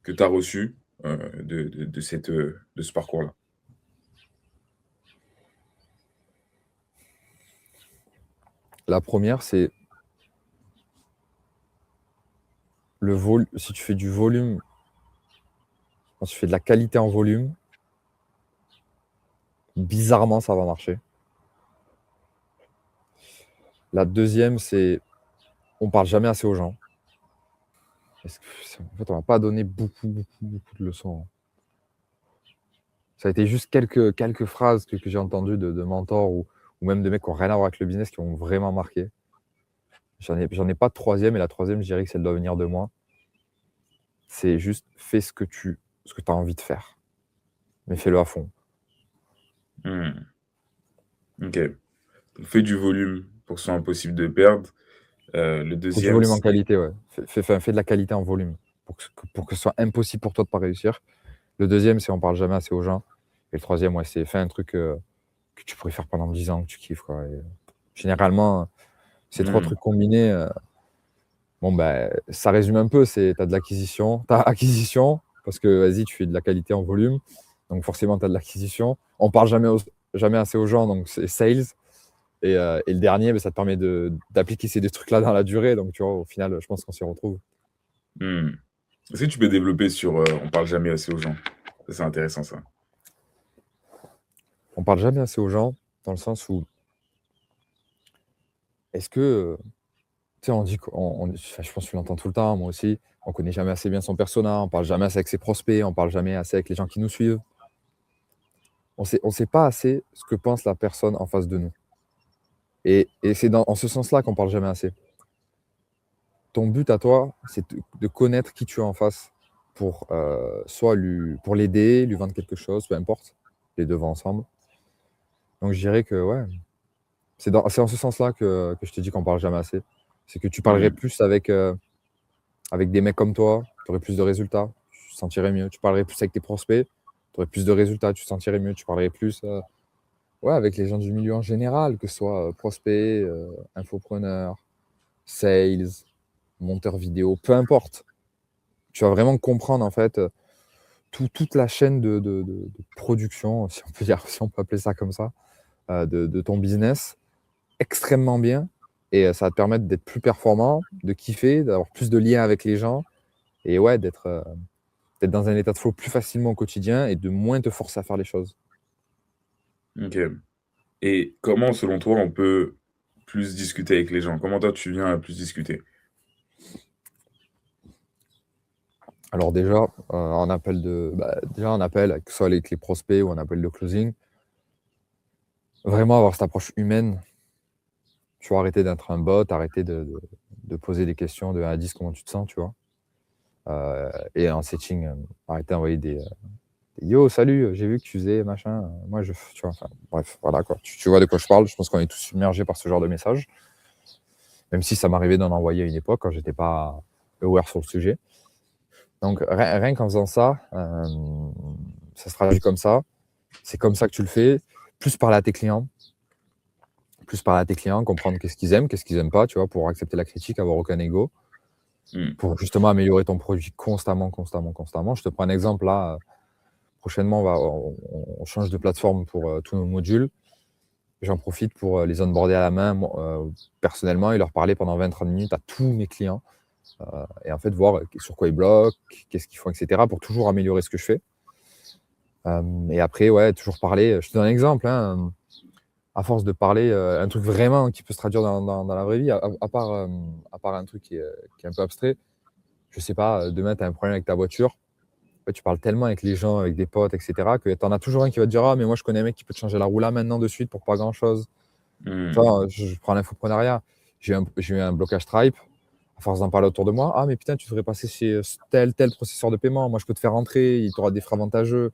que tu as reçues, de ce parcours-là? La première, c'est si tu fais du volume, quand tu fais de la qualité en volume, bizarrement, ça va marcher. La deuxième, c'est on parle jamais assez aux gens. En fait, on m'a pas donné beaucoup, beaucoup, beaucoup de leçons, hein. Ça a été juste quelques phrases que j'ai entendues de mentors ou même de mecs qui ont rien à voir avec le business qui m'ont vraiment marqué. J'en ai pas de troisième, et la troisième, je dirais que elle doit venir de moi. C'est juste fais ce que tu as envie de faire, mais fais-le à fond. Mmh, OK. Donc fais du volume pour que ce soit impossible de perdre. Le Fais du deuxième, volume en c'est qualité, ouais. Fais de la qualité en volume pour que ce soit impossible pour toi de pas réussir. Le deuxième, c'est on parle jamais assez aux gens. Et le troisième, ouais, c'est fais un truc, que tu pourrais faire pendant 10 ans, que tu kiffes, quoi. Et généralement, ces 3 mmh, trucs combinés, bon, bah, ça résume un peu, tu as de l'acquisition, tu as acquisition parce que vas-y, tu fais de la qualité en volume, donc forcément tu as de l'acquisition. On parle jamais assez aux gens, donc c'est sales. Et le dernier, bah, ça te permet d'appliquer ces 2 trucs-là dans la durée, donc tu vois, au final, je pense qu'on s'y retrouve. mmh. Est-ce que tu peux développer sur, on parle jamais assez aux gens? Ça, c'est intéressant ça. On parle jamais assez aux gens dans le sens où est-ce que, tu sais, on dit enfin, je pense que tu l'entends tout le temps, moi aussi, on connaît jamais assez bien son persona, on parle jamais assez avec ses prospects, on parle jamais assez avec les gens qui nous suivent. On sait pas assez ce que pense la personne en face de nous. Et c'est en ce sens-là qu'on parle jamais assez. Ton but à toi, c'est de connaître qui tu as en face pour, soit pour l'aider, lui vendre quelque chose, peu importe, les 2 vont ensemble. Donc je dirais que ouais, c'est en ce sens-là que je te dis qu'on parle jamais assez. C'est que tu parlerais Mmh, plus avec des mecs comme toi, tu aurais plus de résultats, tu te sentirais mieux. Tu parlerais plus avec tes prospects, tu aurais plus de résultats, tu te sentirais mieux. Tu parlerais plus, ouais, avec les gens du milieu en général, que ce soit, prospects, infopreneurs, sales, monteur vidéo, peu importe. Tu vas vraiment comprendre en fait, toute la chaîne de production, si on peut dire, si on peut appeler ça comme ça, de ton business extrêmement bien. Et ça va te permettre d'être plus performant, de kiffer, d'avoir plus de liens avec les gens Et ouais, d'être dans un état de flow plus facilement au quotidien et de moins te forcer à faire les choses. OK. Et comment, selon toi, on peut plus discuter avec les gens? Comment toi, tu viens à plus discuter? Alors déjà, déjà en appel, que ce soit avec les prospects ou en appel de closing, vraiment avoir cette approche humaine. Tu vois, arrêter d'être un bot, arrêter de poser des questions de 1 à 10, comment tu te sens, tu vois? Et en setting, arrêter d'envoyer des «Yo, salut, j'ai vu que tu faisais machin, moi je f» tu vois? Enfin, bref, voilà quoi. Tu vois de quoi je parle. Je pense qu'on est tous submergés par ce genre de messages, même si ça m'arrivait d'en envoyer à une époque quand j'étais pas aware sur le sujet. Donc rien qu'en faisant ça, ça se traduit comme ça. C'est comme ça que tu le fais. Plus parler à tes clients, comprendre qu'est-ce qu'ils aiment pas, tu vois? Pour accepter la critique, avoir aucun ego, Mmh. pour justement améliorer ton produit constamment, constamment, constamment. Je te prends un exemple là, prochainement on change de plateforme pour, tous nos modules. J'en profite pour, les onboarder à la main, moi, personnellement et leur parler pendant 20-30 minutes à tous mes clients, et en fait voir, sur quoi ils bloquent, qu'est-ce qu'ils font et cetera pour toujours améliorer ce que je fais. Et après ouais, toujours parler, je te donne un exemple, hein, à force de parler, un truc vraiment qui peut se traduire dans la vraie vie, à part un truc qui est un peu abstrait, je sais pas, demain tu as un problème avec ta voiture, en fait, tu parles tellement avec les gens, avec des potes et cetera, que tu en as toujours un qui va te dire: «Ah mais moi je connais un mec qui peut te changer la roue là maintenant de suite pour pas grand chose». Tu Mmh. vois, je prends l'infoprenariat, j'ai eu un blocage Stripe, à force d'en parler autour de moi: «Ah mais putain, tu devrais passer chez, tel processeur de paiement, moi je peux te faire rentrer, il tu des frais avantageux».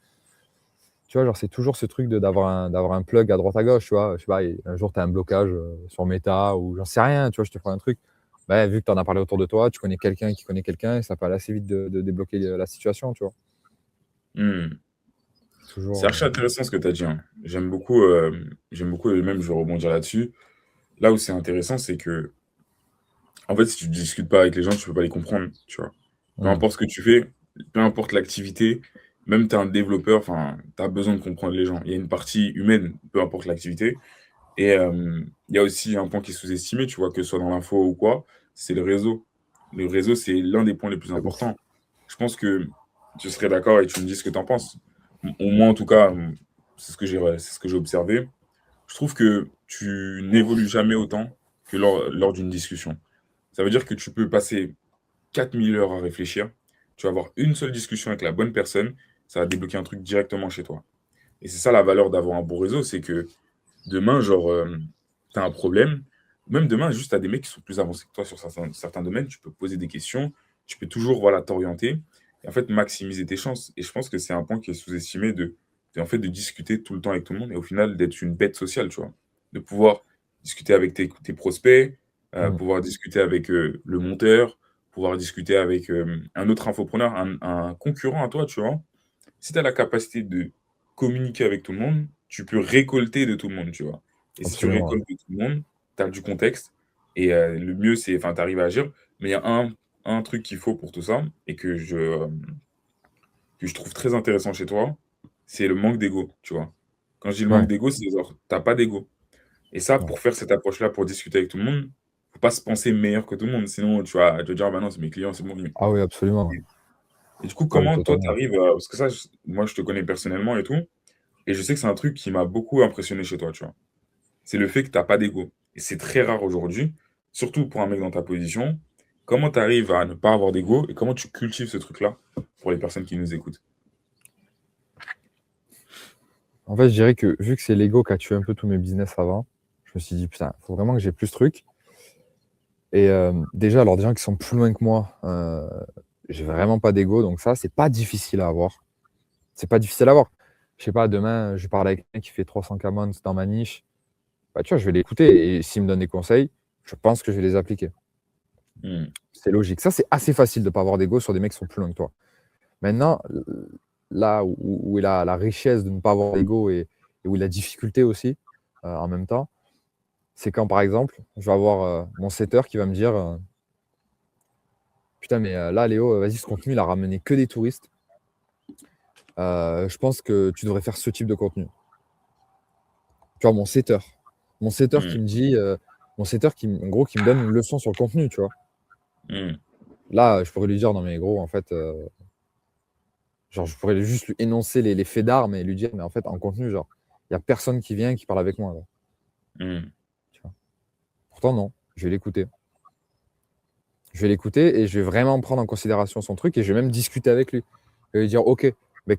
Tu vois, genre, c'est toujours ce truc d'avoir un plug à droite à gauche, tu vois? Je sais pas, et un jour tu as un blocage, sur Meta ou j'en sais rien, tu vois? Je te prends un truc, bah, vu que tu en as parlé autour de toi, tu connais quelqu'un qui connaît quelqu'un et ça peut aller assez vite de débloquer, la situation, tu vois? Mmh. C'est Toujours, archi intéressant ce que tu as dit, hein. J'aime beaucoup et même je vais rebondir là-dessus. Là où c'est intéressant, c'est que en fait, si tu discutes pas avec les gens, tu peux pas les comprendre, tu vois? Peu mmh, importe ce que tu fais, peu importe l'activité, même tu es un développeur, enfin, tu as besoin de comprendre les gens. Il y a une partie humaine, peu importe l'activité et il y a aussi un point qui est sous-estimé, tu vois? Que ce soit dans l'info ou quoi, c'est le réseau. Le réseau, c'est l'un des points les plus de ouf. importants. Je pense que tu serais d'accord et tu me dis ce que tu en penses. Au moins, en tout cas, c'est ce que j'ai observé. Je trouve que tu n'évolues jamais autant que lors d'une discussion. Ça veut dire que tu peux passer 4000 heures à réfléchir. Tu vas avoir une seule discussion avec la bonne personne, ça va débloquer un truc directement chez toi. Et c'est ça la valeur d'avoir un bon réseau, c'est que demain, genre, tu as un problème, même demain, juste tu as des mecs qui sont plus avancés que toi sur certains domaines, tu peux poser des questions, tu peux toujours, voilà, t'orienter et en fait maximiser tes chances. Et je pense que c'est un point qui est sous-estimé en fait, de discuter tout le temps avec tout le monde et au final d'être une bête sociale, tu vois? De pouvoir discuter avec tes prospects, Mmh. pouvoir discuter avec, le monteur, pouvoir discuter avec, un autre infopreneur, un concurrent à toi, tu vois? Si tu as la capacité de communiquer avec tout le monde, tu peux récolter de tout le monde, tu vois? Et si tu Absolument, ouais. récoltes de tout le monde, tu as du contexte et le mieux, c'est enfin, tu arrives à agir. Mais il y a un truc qu'il faut pour tout ça et que je trouve très intéressant chez toi, c'est le manque d'ego, tu vois? Quand je dis le manque Ouais, d'ego, c'est genre, tu as pas d'ego et ça, ouais. pour faire cette approche-là, pour discuter avec tout le monde, faut pas se penser meilleur que tout le monde. Sinon, tu vas dire: «Ah bah non, c'est mes clients, c'est bon, lui». Ah oui, absolument, ouais. Et du coup, Ah oui, comment toi, tu totalement. arrives à parce que ça, moi, je te connais personnellement et tout. Et je sais que c'est un truc qui m'a beaucoup impressionné chez toi, tu vois? C'est le fait que tu as pas d'ego et c'est très rare aujourd'hui, surtout pour un mec dans ta position. Comment tu arrives à ne pas avoir d'ego et comment tu cultives ce truc-là pour les personnes qui nous écoutent? En fait, je dirais que vu que c'est l'ego qui a tué un peu tous mes business avant, je me suis dit: «Putain, faut vraiment que j'ai plus ce truc». Et déjà, alors des gens qui sont plus loin que moi, j'ai vraiment pas d'ego, donc ça, c'est pas difficile à avoir. C'est pas difficile à avoir. Je sais pas, demain, je parle avec quelqu'un qui fait 300 K months dans ma niche, bah, tu vois, je vais l'écouter et s'il me donne des conseils, je pense que je vais les appliquer. Mmh. C'est logique. Ça, c'est assez facile de pas avoir d'ego sur des mecs qui sont plus loin que toi. Maintenant, là où est la richesse de ne pas avoir d'ego et où est la difficulté aussi, en même temps, c'est quand, par exemple, je vais avoir, mon setter qui va me dire, «Putain, mais là, Léo, vas-y, ce contenu, il a ramené que des touristes. Je pense que tu devrais faire ce type de contenu». Tu vois, mon setter Mmh. qui me dit, mon setter qui, en gros, qui me donne une leçon sur le contenu, tu vois? Mmh. Là, je pourrais lui dire, non mais gros, en fait, genre, je pourrais juste lui énoncer les faits d'armes et lui dire, mais en fait, en contenu, genre, il n'y a personne qui vient qui parle avec moi. Là, Hmm. tu vois. Pourtant, non, je vais l'écouter. Je vais l'écouter et je vais vraiment prendre en considération son truc et je vais même discuter avec lui. Je vais lui dire, ok, mais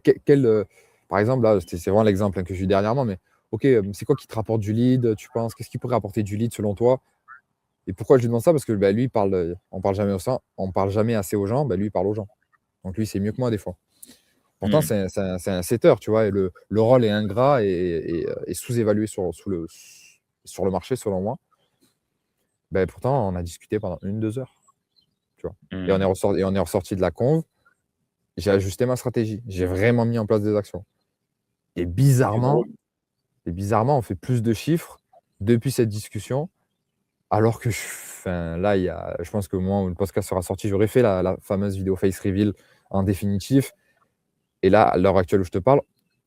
par exemple, là, c'est vraiment l'exemple que j'ai eu dernièrement, mais ok, c'est quoi qui te rapporte du lead, tu penses? Qu'est-ce qui pourrait apporter du lead selon toi? Et pourquoi je lui demande ça? Parce que bah, lui, on parle jamais assez aux gens, bah, lui, il parle aux gens. Donc lui, c'est mieux que moi des fois. Pourtant, Hmm. c'est un setter, tu vois, et le rôle est ingrat et sous-évalué sur le marché, selon moi. Ben, pourtant, on a discuté pendant 1, 2 heures, tu vois. Hmm. Et on est ressorti de la conve, j'ai ajusté ma stratégie, j'ai vraiment mis en place des actions. Et C'est bizarrement, drôle. on fait plus de chiffres depuis cette discussion, alors que enfin, là, je pense que moi, où le podcast sera sorti, j'aurais fait la fameuse vidéo face reveal en définitif. Et là, à l'heure actuelle où je te parle,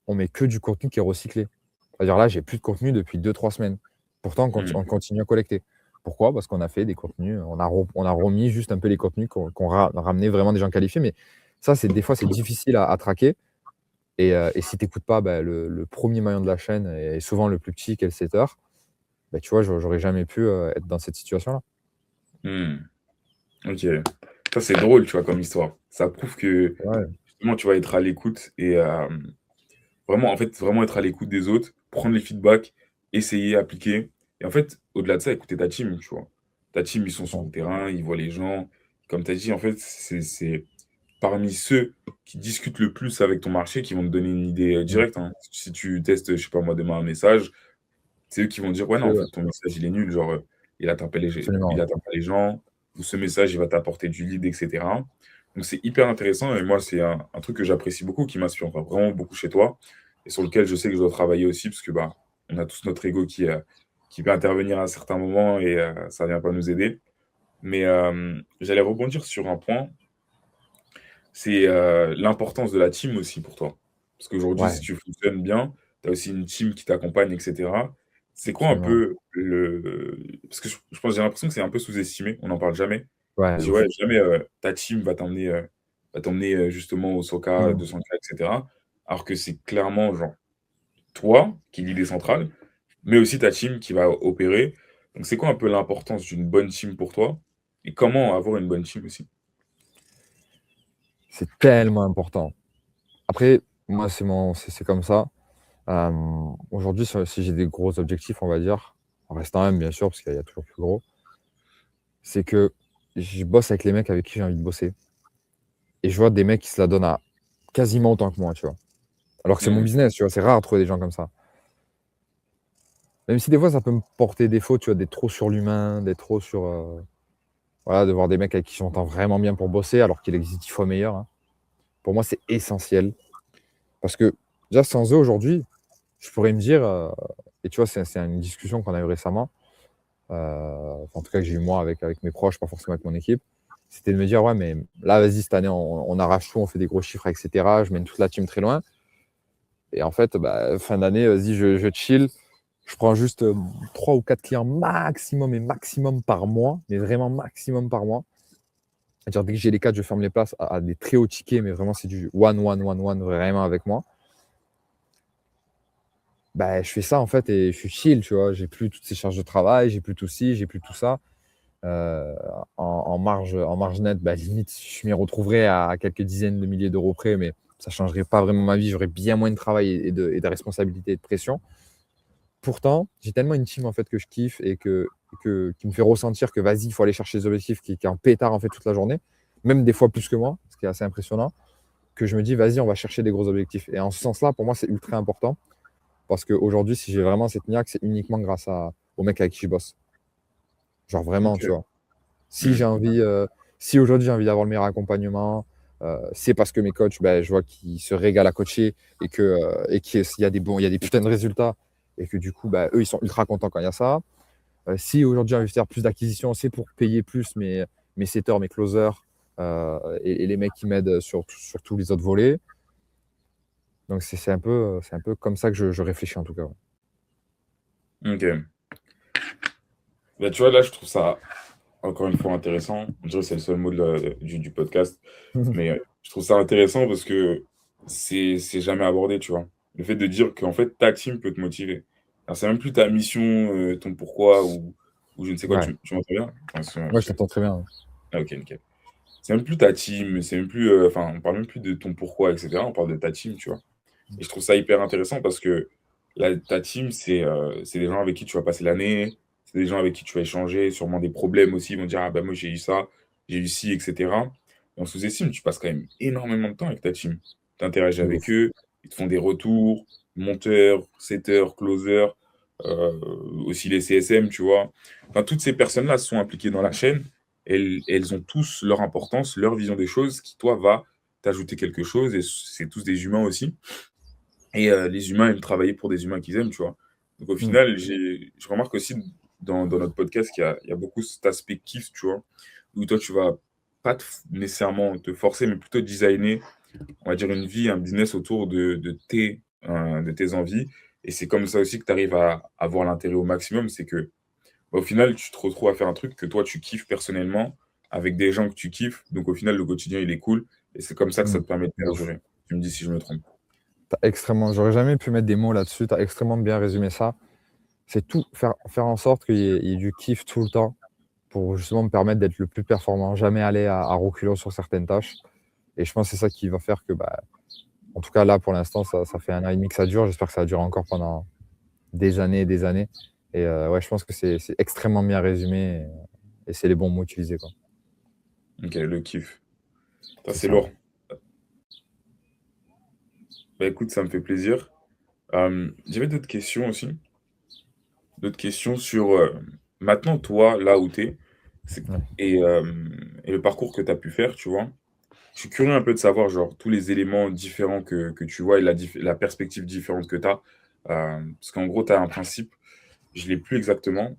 on met que du contenu qui est recyclé. C'est-à-dire là, j'ai plus de contenu depuis 2, 3 semaines. Pourtant, Hmm. on continue à collecter. Pourquoi? Parce qu'on a fait des contenus, on a remis juste un peu les contenus qu'on ramenait vraiment des gens qualifiés. Mais ça, des fois, c'est difficile à traquer. Et si tu n'écoutes pas bah, le premier maillon de la chaîne, et souvent le plus petit, qui est le setter, bah, tu vois, j'aurais jamais pu être dans cette situation-là. Hmm. Ok. Ça, c'est drôle, tu vois, comme histoire. Ça prouve que, Ouais, justement, tu vas être à l'écoute et vraiment, en fait, vraiment être à l'écoute des autres, prendre les feedbacks, essayer, appliquer. Et en fait, au-delà de ça, écouter ta team, tu vois. Ta team, ils sont sur le ouais, terrain, ils voient les gens. Comme tu as dit, en fait, c'est parmi ceux qui discutent le plus avec ton marché qui vont te donner une idée ouais. directe, hein. Si tu testes, je sais pas moi, demain un message, c'est eux qui vont dire, ouais, non, en Ouais, fait, ton message, il est nul. Genre, absolument. il Ouais. atteint pas les gens, ou ce message, il va t'apporter du lead, etc. Donc, c'est hyper intéressant. Et moi, c'est un truc que j'apprécie beaucoup, qui m'inspire vraiment beaucoup chez toi, et sur lequel je sais que je dois travailler aussi, parce que bah, on a tous notre ego qui peut intervenir à certains moments et ça vient pas nous aider. Mais j'allais rebondir sur un point, c'est l'importance de la team aussi pour toi. Parce qu'aujourd'hui, si Ouais, tu fonctionnes bien, tu as aussi une team qui t'accompagne, etc. C'est quoi un absolument. peu le... Parce que je pense, j'ai l'impression que c'est un peu sous-estimé, on n'en parle jamais. Ouais, On dit, ouf. ouais, jamais ta team va t'emmener justement au Soka, Mm. 200K, etc. Alors que c'est clairement, genre, toi qui est l'idée centrale, mais aussi ta team qui va opérer. Donc, c'est quoi un peu l'importance d'une bonne team pour toi? Et comment avoir une bonne team aussi? C'est tellement important. Après, moi, c'est comme ça. Aujourd'hui, si j'ai des gros objectifs, on va dire, en restant humble, bien sûr, parce qu'il y a toujours plus gros, c'est que je bosse avec les mecs avec qui j'ai envie de bosser. Et je vois des mecs qui se la donnent à quasiment autant que moi, tu vois. Alors que c'est mon Hmm. business, tu vois, c'est rare de trouver des gens comme ça. Même si des fois, ça peut me porter défaut, tu vois, d'être trop sur l'humain, d'être trop sur. Voilà, de voir des mecs avec qui j'entends vraiment bien pour bosser, alors qu'il existe 10 fois meilleur, hein. Pour moi, c'est essentiel. Parce que, déjà, sans eux, aujourd'hui, je pourrais me dire, et tu vois, c'est une discussion qu'on a eue récemment, en tout cas que j'ai eu moi avec mes proches, pas forcément avec mon équipe, c'était de me dire: «Ouais, mais là, vas-y, cette année, on arrache tout, on fait des gros chiffres et cetera, je mène toute la team très loin et en fait, bah, fin d'année, vas-y, je chill, je prends juste, 3 ou 4 clients maximum et maximum par mois, mais vraiment maximum par mois». C'est-à-dire dès que j'ai les 4, je ferme les places à des très hauts tickets, mais vraiment c'est du one, one, one, one vraiment avec moi. Bah, je fais ça en fait et je suis chill, tu vois? J'ai plus toutes ces charges de travail, j'ai plus tout ci, j'ai plus tout ça. Heu, en marge nette, bah, limite, je m'y retrouverais à quelques dizaines de milliers d'euros près, mais ça changerait pas vraiment ma vie. J'aurais bien moins de travail et de responsabilités et de pression. Pourtant, j'ai tellement une team en fait que je kiffe et qui me fait ressentir que vas-y, il faut aller chercher des objectifs, qui est en pétard en fait toute la journée, même des fois plus que moi, ce qui est assez impressionnant, que je me dis: «Vas-y, on va chercher des gros objectifs» et en ce sens-là, pour moi, c'est ultra important parce qu'aujourd'hui, si j'ai vraiment cette niaque, c'est uniquement grâce aux mecs avec qui je bosse. Genre vraiment, Ok. tu vois? Si j'ai Hmm. envie, si aujourd'hui j'ai envie d'avoir le meilleur accompagnement, c'est parce que mes coachs, bah, je vois qu'ils se régalent à coacher et qu'il y a il y a des putains de résultats et que du coup, bah, eux, ils sont ultra contents quand il y a ça. Si aujourd'hui j'ai envie de faire plus d'acquisitions, c'est pour payer plus mes setters, mes closers, et les mecs qui m'aident sur tous les autres volets. Donc c'est un peu comme ça que je réfléchis en tout cas, ouais. Ok. Bah, tu vois, là, je trouve ça encore une fois intéressant. On dirait que c'est le seul mot du podcast. Mais je trouve ça intéressant parce que c'est jamais abordé, tu vois. Le fait de dire qu'en fait, ta team peut te motiver. Alors, c'est même plus ta mission, ton pourquoi ou je ne sais quoi. Ouais, Tu m'entends bien? Enfin, moi je t'entends très bien. ah, ok, nickel. C'est même plus ta team, c'est même plus, enfin, on parle même plus de ton pourquoi, etc. On parle de ta team, tu vois. Et je trouve ça hyper intéressant parce que ta team, c'est des gens avec qui tu vas passer l'année, c'est des gens avec qui tu vas échanger, sûrement des problèmes aussi. Ils vont dire, ah ben moi j'ai eu ça, j'ai eu ci, etc. Et on sous-estime, tu passes quand même énormément de temps avec ta team. Tu interagis De avec ouf. eux, ils te font des retours, monteurs, setters, closers, euh, aussi les CSM, tu vois. Enfin, toutes ces personnes-là sont impliquées dans la chaîne. Elles ont tous leur importance, leur vision des choses qui, toi, va t'ajouter quelque chose. Et c'est tous des humains aussi. Et les humains aiment travailler pour des humains qu'ils aiment, tu vois. Donc au Mm. final, je remarque aussi dans notre podcast qu'il y a beaucoup cet aspect kiff, tu vois, où toi, tu vas pas nécessairement te forcer, mais plutôt designer, on va dire, une vie, un business autour de tes envies. Et c'est comme ça aussi que tu arrives à avoir l'intérêt au maximum. C'est que au final, tu te retrouves à faire un truc que toi, tu kiffes personnellement, avec des gens que tu kiffes. Donc au final, le quotidien, il est cool. Et c'est comme ça que ça Mm. te permet de De ouf. perdurer. Tu me dis si je me trompe. J'aurais jamais pu mettre des mots là-dessus, tu as extrêmement bien résumé ça. C'est tout, faire en sorte qu'il y ait du kiff tout le temps pour justement me permettre d'être le plus performant, jamais aller à reculons sur certaines tâches. Et je pense que c'est ça qui va faire que, bah, en tout cas là pour l'instant, ça fait 1 an et demi que ça dure. J'espère que ça va durer encore pendant des années et des années. Et ouais, je pense que c'est extrêmement bien résumé et c'est les bons mots utilisés, quoi. Ok, le kiff. Ça, C'est c'est ça. lourd. Bah écoute, ça me fait plaisir. J'avais d'autres questions aussi. D'autres questions sur maintenant, toi, là où tu es, Ouais. et le parcours que tu as pu faire, tu vois. Je suis curieux un peu de savoir, genre, tous les éléments différents que tu vois et la perspective différente que tu as. Parce qu'en gros, tu as un principe, je ne l'ai plus exactement,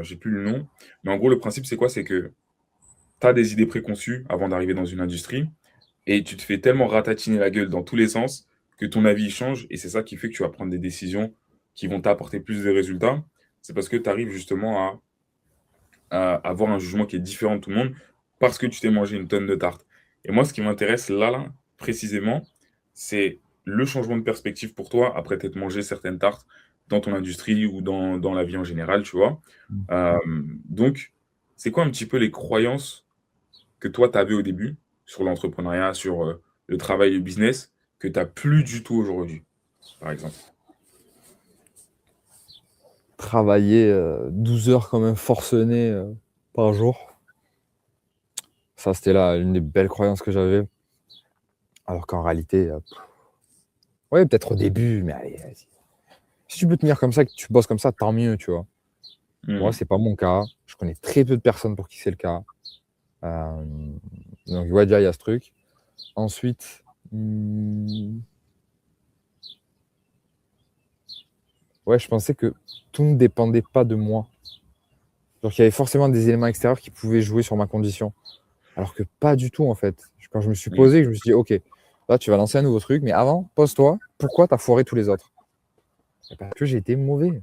j'ai plus le nom. Mais en gros, le principe, c'est quoi? C'est que tu as des idées préconçues avant d'arriver dans une industrie. Et tu te fais tellement ratatiner la gueule dans tous les sens que ton avis il change et c'est ça qui fait que tu vas prendre des décisions qui vont t'apporter plus de résultats. C'est parce que tu arrives justement à avoir un jugement qui est différent de tout le monde parce que tu t'es mangé une tonne de tartes. Et moi, ce qui m'intéresse là, précisément, c'est le changement de perspective pour toi après t'être mangé certaines tartes dans ton industrie ou dans la vie en général, tu vois. Mmh. Euh, donc, c'est quoi un petit peu les croyances que toi, tu avais au début sur l'entrepreneuriat, sur le travail et le business, que tu n'as plus du tout aujourd'hui, par exemple? Travailler 12 heures comme un forcené par jour. Ça, c'était là une des belles croyances que j'avais. Alors qu'en réalité, ouais, peut-être au début, mais allez, vas-y. Si tu peux tenir comme ça, que tu bosses comme ça, tant mieux, tu vois. Moi, Hmm. c'est pas mon cas. Je connais très peu de personnes pour qui c'est le cas. Euh, donc, ouais, déjà, il y a ce truc. Ensuite, ouais, je pensais que tout ne dépendait pas de moi. Genre qu'il y avait forcément des éléments extérieurs qui pouvaient jouer sur ma condition. Alors que pas du tout, en fait. Quand je me suis Ok. posé, je me suis dit, OK, là, tu vas lancer un nouveau truc, mais avant, pose-toi, pourquoi tu as foiré tous les autres? Parce que j'ai été mauvais.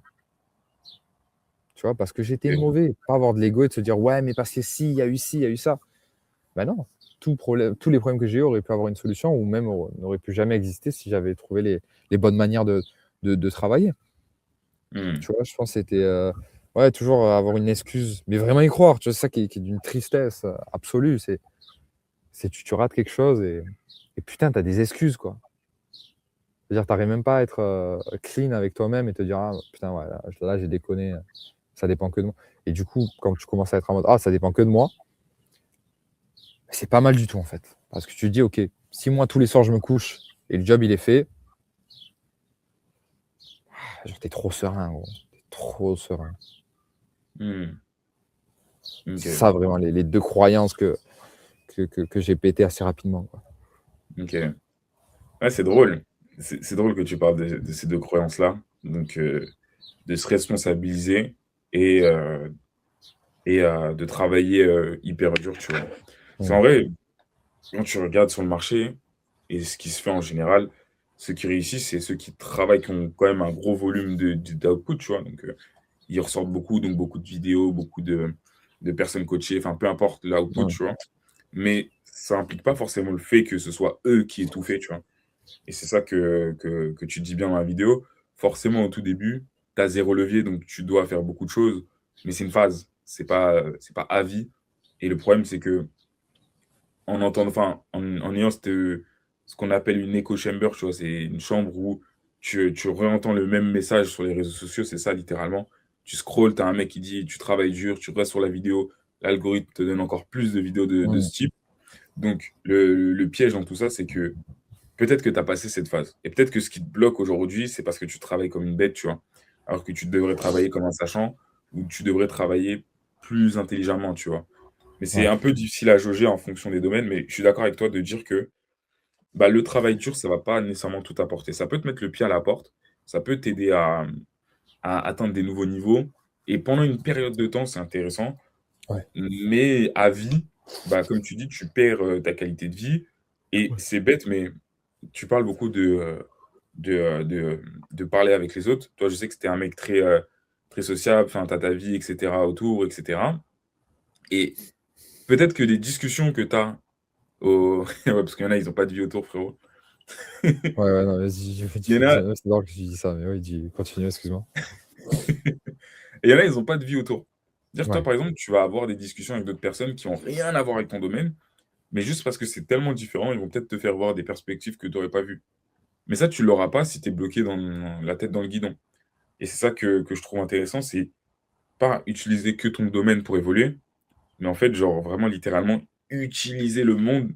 Tu vois, parce que j'étais mauvais. Pas avoir de l'ego et de se dire, ouais, mais parce que si, il y a eu ci, il y a eu ça. Ben non, tous les problèmes que j'ai eu auraient pu avoir une solution ou même n'auraient pu jamais exister si j'avais trouvé les bonnes manières de travailler. Hmm. Tu vois, je pense que c'était ouais, toujours avoir une excuse, mais vraiment y croire. Tu vois, c'est ça qui est d'une tristesse absolue. C'est tu rates quelque chose et putain, tu as des excuses, quoi. C'est-à-dire, tu n'arrives même pas à être clean avec toi-même et te dire, ah putain, ouais, là j'ai déconné, ça dépend que de moi. Et du coup, quand tu commences à être en mode, ah, ça dépend que de moi, c'est pas mal du tout, en fait. Parce que tu te dis, ok, si moi tous les soirs je me couche et le job il est fait, genre t'es trop serein, gros. T'es trop serein. Hmm. C'est Ok. ça vraiment les deux croyances que j'ai pété assez rapidement, quoi. Ok. Ouais, c'est drôle. C'est drôle que tu parles de ces deux croyances-là. Donc, de se responsabiliser et, euh, et de travailler hyper dur, tu vois. Parce qu'en Mm. vrai, quand tu regardes sur le marché et ce qui se fait en général, ceux qui réussissent, c'est ceux qui travaillent, qui ont quand même un gros volume d'output, tu vois. Donc, ils ressortent beaucoup, donc beaucoup de vidéos, beaucoup de personnes coachées, enfin, peu importe l'output, Ouais. tu vois. Mais ça implique pas forcément le fait que ce soit eux qui aient tout fait, tu vois. Et c'est ça que tu dis bien dans la vidéo. Forcément, au tout début, tu as 0 levier, donc tu dois faire beaucoup de choses, mais c'est une phase, c'est pas à vie. Et le problème, c'est que en ayant ce qu'on appelle une echo chamber, tu vois, c'est une chambre où tu réentends le même message sur les réseaux sociaux, c'est ça littéralement. Tu scrolles, tu as un mec qui dit tu travailles dur, tu restes sur la vidéo, l'algorithme te donne encore plus de vidéos de Mm. ce type. Donc le piège dans tout ça, c'est que peut-être que tu as passé cette phase. Et peut-être que ce qui te bloque aujourd'hui, c'est parce que tu travailles comme une bête, tu vois. Alors que tu devrais travailler comme un sachant, ou tu devrais travailler plus intelligemment, tu vois. Mais c'est Ouais. un peu difficile à jauger en fonction des domaines, mais je suis d'accord avec toi de dire que bah, le travail dur, ça va pas nécessairement tout apporter. Ça peut te mettre le pied à la porte, ça peut t'aider à atteindre des nouveaux niveaux. Et pendant une période de temps, c'est intéressant. Ouais. Mais à vie, bah, comme tu dis, tu perds ta qualité de vie. Et Ouais. c'est bête, mais tu parles beaucoup de parler avec les autres. Toi, je sais que tu es un mec très sociable, enfin, tu as ta vie, etc., autour, etc. Et peut-être que les discussions que tu as ouais, parce qu'il y en a, ils ont pas de vie autour, frérot. Ouais, ouais, non, vas-y, je Il y en a ouais, c'est drôle que tu dis ça, mais oui, continue, excuse-moi. et il y en a, ils ont pas de vie autour. Dire toi, Ouais. par exemple, tu vas avoir des discussions avec d'autres personnes qui ont rien à voir avec ton domaine, mais juste parce que c'est tellement différent, ils vont peut-être te faire voir des perspectives que tu aurais pas vues. Mais ça, tu l'auras pas si tu es bloqué dans la tête dans le guidon. Et c'est ça que je trouve intéressant, c'est pas utiliser que ton domaine pour évoluer, mais en fait, genre vraiment littéralement utiliser le monde,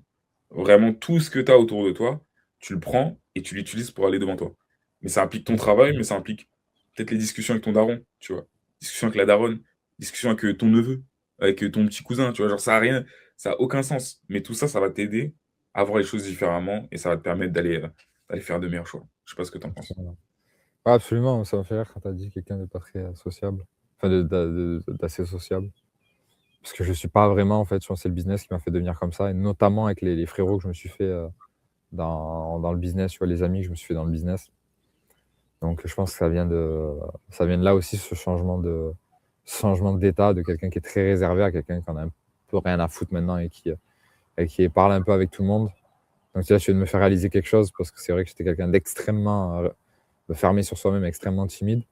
vraiment tout ce que tu as autour de toi, tu le prends et tu l'utilises pour aller devant toi. Mais ça implique ton travail, mais ça implique peut-être les discussions avec ton daron, tu vois? Discussions avec la daronne, discussions avec, ton neveu, avec, ton petit cousin, tu vois? Genre ça a aucun sens. Mais tout ça, ça va t'aider à voir les choses différemment et ça va te permettre d'aller faire de meilleurs choix. Je sais pas ce que tu en penses? Absolument. Ouais, absolument, ça m'a fait rire quand tu as dit quelqu'un de pas très, sociable, enfin d'assez sociable. Parce que je suis pas vraiment en fait, je pense que c'est le business qui m'a fait devenir comme ça et notamment avec les frérots que je me suis fait, dans le business, tu vois? Les amis que je me suis fait dans le business. Donc je pense que ça vient de là aussi ce changement d'état de quelqu'un qui est très réservé à quelqu'un qui en a un peu rien à foutre maintenant et qui parle un peu avec tout le monde. Donc là, je viens de me faire réaliser quelque chose parce que c'est vrai que j'étais quelqu'un d'extrêmement, fermé sur soi-même, extrêmement timide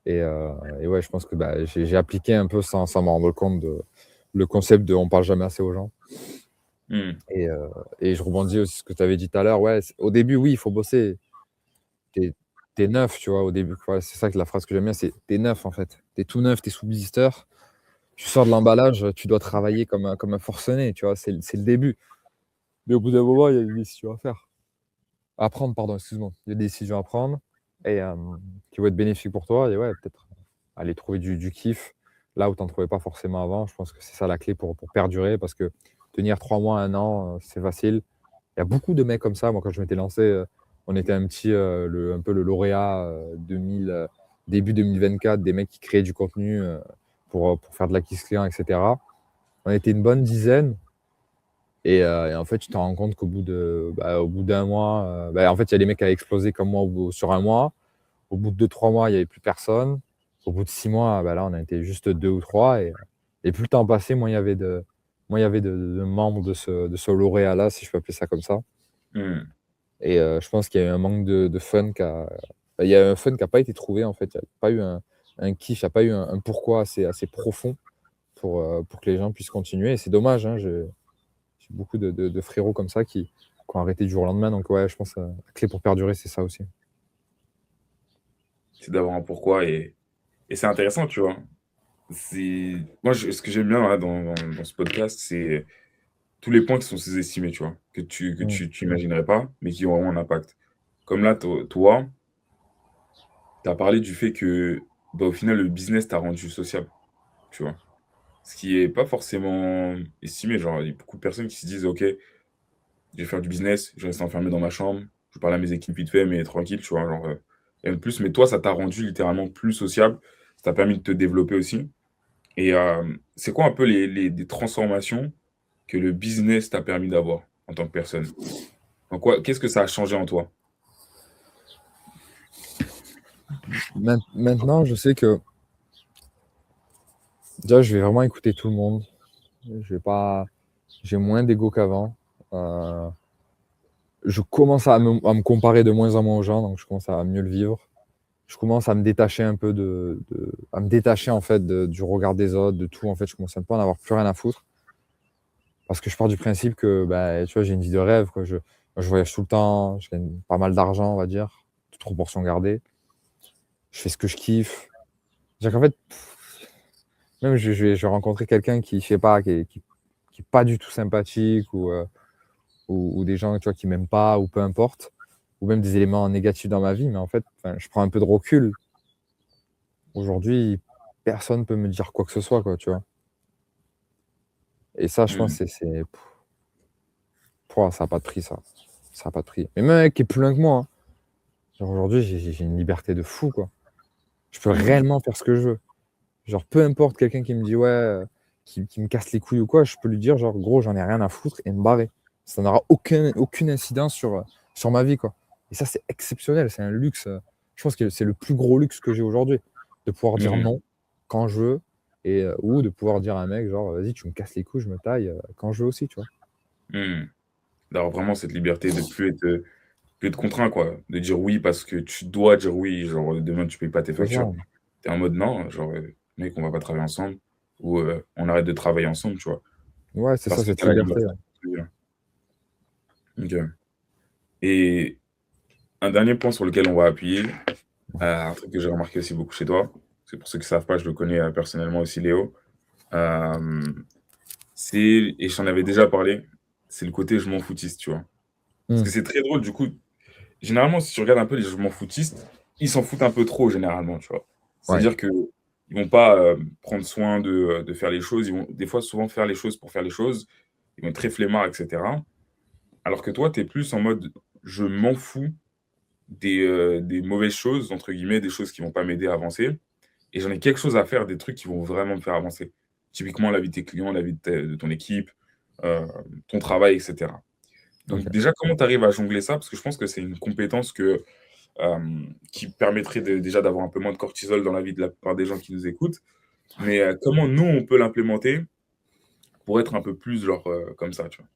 et ouais, je pense que, bah, j'ai appliqué un peu sans m'en rendre compte le concept de «on parle jamais assez aux gens» Mmh. et je rebondis aussi sur ce que tu avais dit tout à l'heure. Ouais, au début, oui, il faut bosser. Tu es neuf, tu vois? Au début, voilà, c'est ça que la phrase que j'aime bien, c'est: «Tu es neuf, en fait. Tu es tout neuf, tu es sous blister, tu sors de l'emballage, tu dois travailler comme un forcené», tu vois? C'est le début. Mais au bout d'un moment, il y a des décisions à faire. À prendre, pardon, excuse-moi. Il y a des décisions à prendre et qui vont être bénéfiques pour toi et ouais, peut-être aller trouver du kiff là où tu en trouvais pas forcément avant. Je pense que c'est ça la clé pour perdurer parce que tenir 3 mois, 1 an, c'est facile. Il y a beaucoup de mecs comme ça. Moi, quand je m'étais lancé, on était un peu le lauréat, 2000, début 2024, des mecs qui créaient du contenu, pour faire de l'acquise client et cetera. On était une bonne dizaine et en fait, tu te rends compte au bout d'un mois, en fait, il y a des mecs qui avaient explosé comme moi sur un mois. Au bout de 2-3 mois, il y avait plus personne. Au bout de 6 mois, là, on a été juste 2 ou 3 et plus le temps passait, moins il y avait de membres de ce lauréat-là, si je peux appeler ça comme ça. Mmh. Et je pense qu'il y a eu un manque de fun il y a un fun qui a pas été trouvé, en fait. Il y a pas eu un kiff, il y a pas eu un pourquoi assez profond pour que les gens puissent continuer et c'est dommage, hein. J'ai beaucoup de frérots comme ça qui ont arrêté du jour au lendemain donc ouais, je pense, la clé pour perdurer, c'est ça aussi. C'est d'avoir un pourquoi et c'est intéressant, tu vois? C'est moi, ce que j'aime bien là, dans ce podcast, c'est tous les points qui sont sous-estimés, tu vois? Que Mmh. tu imaginerais pas, mais qui ont vraiment un impact. Comme là, toi, tu as parlé du fait que, bah, au final, le business t'a rendu sociable, tu vois? Ce qui est pas forcément estimé. Genre, il y a beaucoup de personnes qui se disent: «OK, je vais faire du business, je reste enfermé dans ma chambre, je parle à mes équipes vite fait, mais tranquille», tu vois? Genre, rien de plus. Mais toi, ça t'a rendu littéralement plus sociable. Ça t'a permis de te développer aussi. Et c'est quoi un peu les transformations que le business t'a permis d'avoir en tant que personne? En quoi qu'est-ce que ça a changé en toi? Maintenant, je sais que Déjà, je vais vraiment écouter tout le monde. Je vais pas J'ai moins d'ego qu'avant. Heu, je commence à me comparer de moins en moins aux gens, donc je commence à mieux le vivre. Je commence à me détacher un peu à me détacher, en fait, du regard des autres, de tout, en fait. Je commence un peu à en avoir plus rien à foutre parce que je pars du principe que, bah, tu vois, j'ai une vie de rêve, quoi. Je voyage tout le temps, je gagne pas mal d'argent, on va dire, toute proportion gardée. Je fais ce que je kiffe. C'est-à-dire qu'en fait, même je vais rencontrer quelqu'un qui, je sais pas, qui est pas du tout sympathique ou des gens, tu vois, qui m'aiment pas ou peu importe, ou même des éléments négatifs dans ma vie, mais en fait, enfin, je prends un peu de recul. Aujourd'hui, personne peut me dire quoi que ce soit, quoi, tu vois? Et ça, je pense, Mmh. c'est pouah, ça a pas de prix ça. Ça a pas de prix. Mais même un mec qui est plus loin que moi, hein. Genre aujourd'hui, j'ai une liberté de fou, quoi. Je peux Mmh. réellement faire ce que je veux. Genre peu importe quelqu'un qui me dit: «Ouais», qui me casse les couilles ou quoi, je peux lui dire genre: «Gros, j'en ai rien à foutre» et me barrer. Ça n'aura aucune incidence sur ma vie, quoi. Et ça, c'est exceptionnel, c'est un luxe, je pense que c'est le plus gros luxe que j'ai aujourd'hui, de pouvoir dire Mmh. non quand je veux ou de pouvoir dire à un mec genre: «Vas-y, tu me casses les couilles, je me taille», quand je veux aussi, tu vois? Mmh. D'avoir vraiment cette liberté de plus être contraint, quoi. De dire oui parce que tu dois dire oui, genre, demain tu payes pas tes C'est ça. factures. Tu es en mode: «Non», genre, «Mec, on va pas travailler ensemble» ou «On arrête de travailler ensemble», tu vois? Ouais, c'est Parce ça, que cette tu as la liberté, liberté ouais. de dire. OK. Et un dernier point sur lequel on va appuyer, un truc que j'ai remarqué aussi beaucoup chez toi, c'est pour ceux qui savent pas, je le connais, personnellement aussi, Léo. Hem, c'est et je t'en avais déjà parlé, c'est le côté je m'en foutiste, tu vois? Parce Mmh. que c'est très drôle, du coup, généralement, si tu regardes un peu les je m'en foutistes, ils s'en foutent un peu trop généralement, tu vois? Ouais, C'est-à-dire qu'ils vont pas, prendre soin de faire les choses, ils vont des fois souvent faire les choses pour faire les choses, ils vont être très flemmards et cetera. Alors que toi, tu es plus en mode: «Je m'en fous des «mauvaises choses» entre guillemets, des choses qui vont pas m'aider à avancer et j'en ai quelque chose à faire, des trucs qui vont vraiment me faire avancer. Typiquement la vie de tes clients, la vie de ton équipe, heu, ton travail et cetera. Donc OK. déjà, comment tu arrives à jongler ça? Parce que je pense que c'est une compétence qui permettrait déjà d'avoir un peu moins de cortisol dans la vie de la plupart des gens qui nous écoutent. Mais comment nous, on peut l'implémenter pour être un peu plus genre, comme ça, tu vois?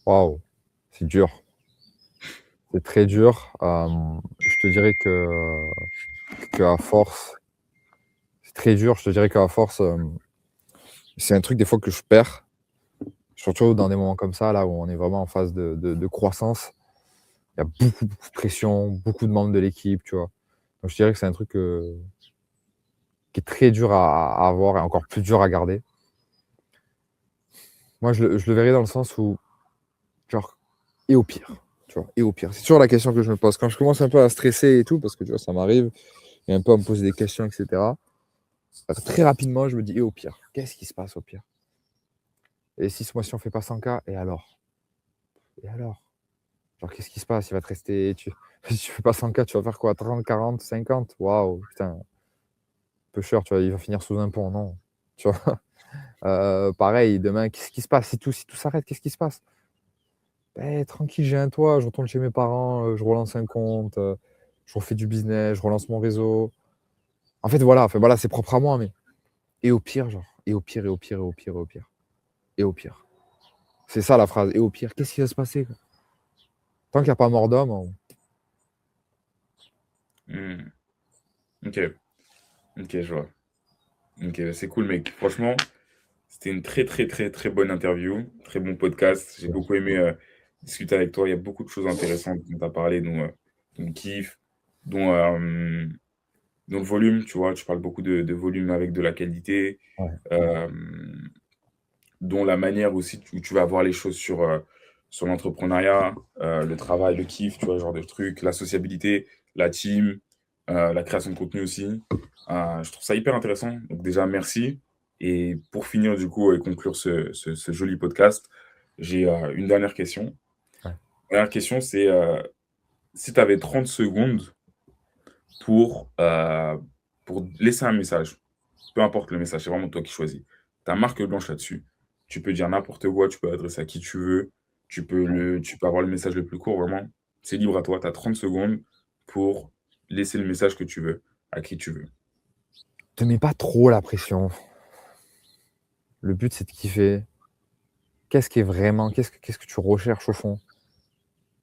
Waouh, c'est dur, c'est très dur. Je te dirais qu'à force c'est très dur, je te dirais qu'à force, c'est un truc des fois que je perds, surtout dans des moments comme ça, là, où on est vraiment en phase de croissance. Il y a beaucoup de pression, beaucoup de membres de l'équipe, tu vois? Donc je dirais que c'est un truc, qui est très dur à avoir et encore plus dur à garder. Moi, je le verrais dans le sens où, genre, et au pire, tu vois? Et au pire? C'est toujours la question que je me pose. Quand je commence un peu à stresser et tout, parce que, tu vois, ça m'arrive et un peu à me poser des questions et cetera, très rapidement, je me dis: «Et au pire? Qu'est-ce qui se passe au pire? Et si ce mois-ci on fait pas 100 K, et alors? Et alors?» Genre, qu'est-ce qui se passe? Il va te rester si tu fais pas 100 K, tu vas faire quoi? 30, 40, 50? Waouh, putain, peu cher, tu vois? Il va finir sous un pont, non, tu vois? Pareil, demain, qu'est-ce qui se passe? Si tout s'arrête, qu'est-ce qui se passe? Beh, tranquille, j'ai un toit, je retourne chez mes parents, je relance un compte, je refais du business, je relance mon réseau. En fait, voilà, enfin, voilà, c'est propre à moi, mais et au pire, genre, et au pire, et au pire, et au pire, et au pire, et au pire. C'est ça la phrase: «Et au pire, qu'est-ce qui va se passer, quoi?» Tant qu'il y a pas mort d'homme, on Mmh. OK. OK, je vois. OK, bah, c'est cool mec. Franchement, c'était une très, très, très, très bonne interview, très bon podcast. J'ai beaucoup aimé, discuter avec toi. Il y a beaucoup de choses intéressantes dont tu as parlé, dont le kiff, dont, dont le volume, tu vois? Tu parles beaucoup de volume avec de la qualité, ouais, hem, dont la manière aussi où tu vas voir les choses sur l'entrepreneuriat, le travail, le kiff, tu vois? Ce genre de trucs, la sociabilité, la team, la création de contenu aussi. Je trouve ça hyper intéressant. Donc déjà merci et pour finir du coup et conclure ce joli podcast, j'ai, une dernière question. ouais. Dernière question, c'est, si tu avais 30 secondes pour laisser un message, peu importe le message, c'est vraiment toi qui choisis. Tu as marque blanche là-dessus. Tu peux dire n'importe quoi, tu peux l'adresser à qui tu veux, tu peux avoir le message le plus court, vraiment. C'est libre à toi, tu as 30 secondes pour laisser le message que tu veux, à qui tu veux. te mets pas trop la pression. Le but, c'est de kiffer. Qu'est-ce que tu recherches au fond?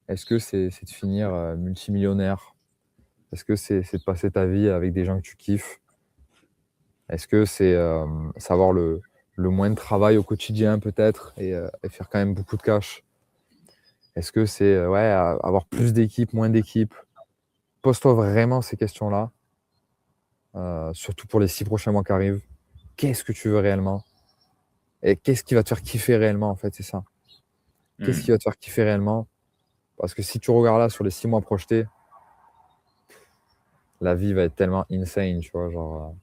Est-ce que c'est de finir multimillionnaire? Est-ce que c'est de passer ta vie avec des gens que tu kiffes? Est-ce que c'est savoir le moins de travail au quotidien peut-être et faire quand même beaucoup de cash? Est-ce que c'est avoir plus d'équipes, moins d'équipes? Pose-toi vraiment ces questions-là, surtout pour les 6 prochains mois qui arrivent. Qu'est-ce que tu veux réellement? Et qu'est-ce qui va te faire kiffer réellement en fait, c'est ça. Qu'est-ce qui va te faire kiffer réellement? Parce que si tu regardes là sur les 6 mois projetés, la vie va être tellement insane, tu vois? Genre,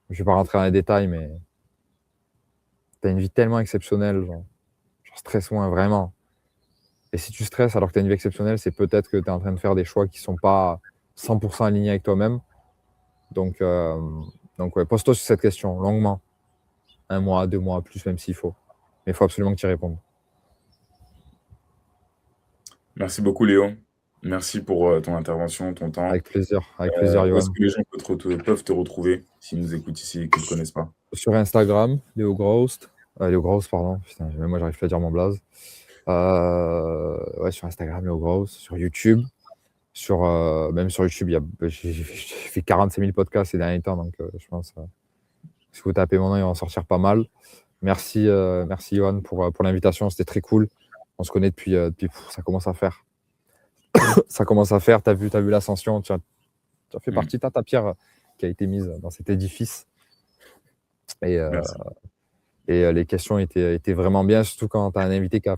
je vais pas rentrer dans les détails, mais tu as une vie tellement exceptionnelle, genre stresse moins vraiment. Et si tu stresses alors que tu as une vie exceptionnelle, c'est peut-être que tu es en train de faire des choix qui sont pas 100 alignés avec toi-même. Donc ouais, pose-toi sur cette question longuement. 1 mois, 2 mois, plus même s'il faut. Mais il faut absolument que tu y répondes. Merci beaucoup, Léo. Merci pour ton intervention, ton temps. Avec plaisir, Où est-ce Yoann. que les gens peuvent te retrouver s'ils nous écoutent ici et qu'ils ne te connaissent pas? Sur Instagram, Léo Grost. Léo Grost, pardon. Putain, même moi, j'arrive plus à dire mon blaze. Ouais, sur Instagram, Léo Grost. Sur YouTube. Même sur YouTube, j'ai fait 45 000 podcasts ces derniers temps, donc je pense si vous tapez mon nom, il va en sortir pas mal. Merci Yoann pour l'invitation, c'était très cool. On se connaît depuis ça commence à faire. Ça commence à faire, t'as vu l'ascension, tu as fait partie, ta pierre qui a été mise dans cet édifice. Et Merci. les questions étaient vraiment bien, surtout quand tu as un invité qui a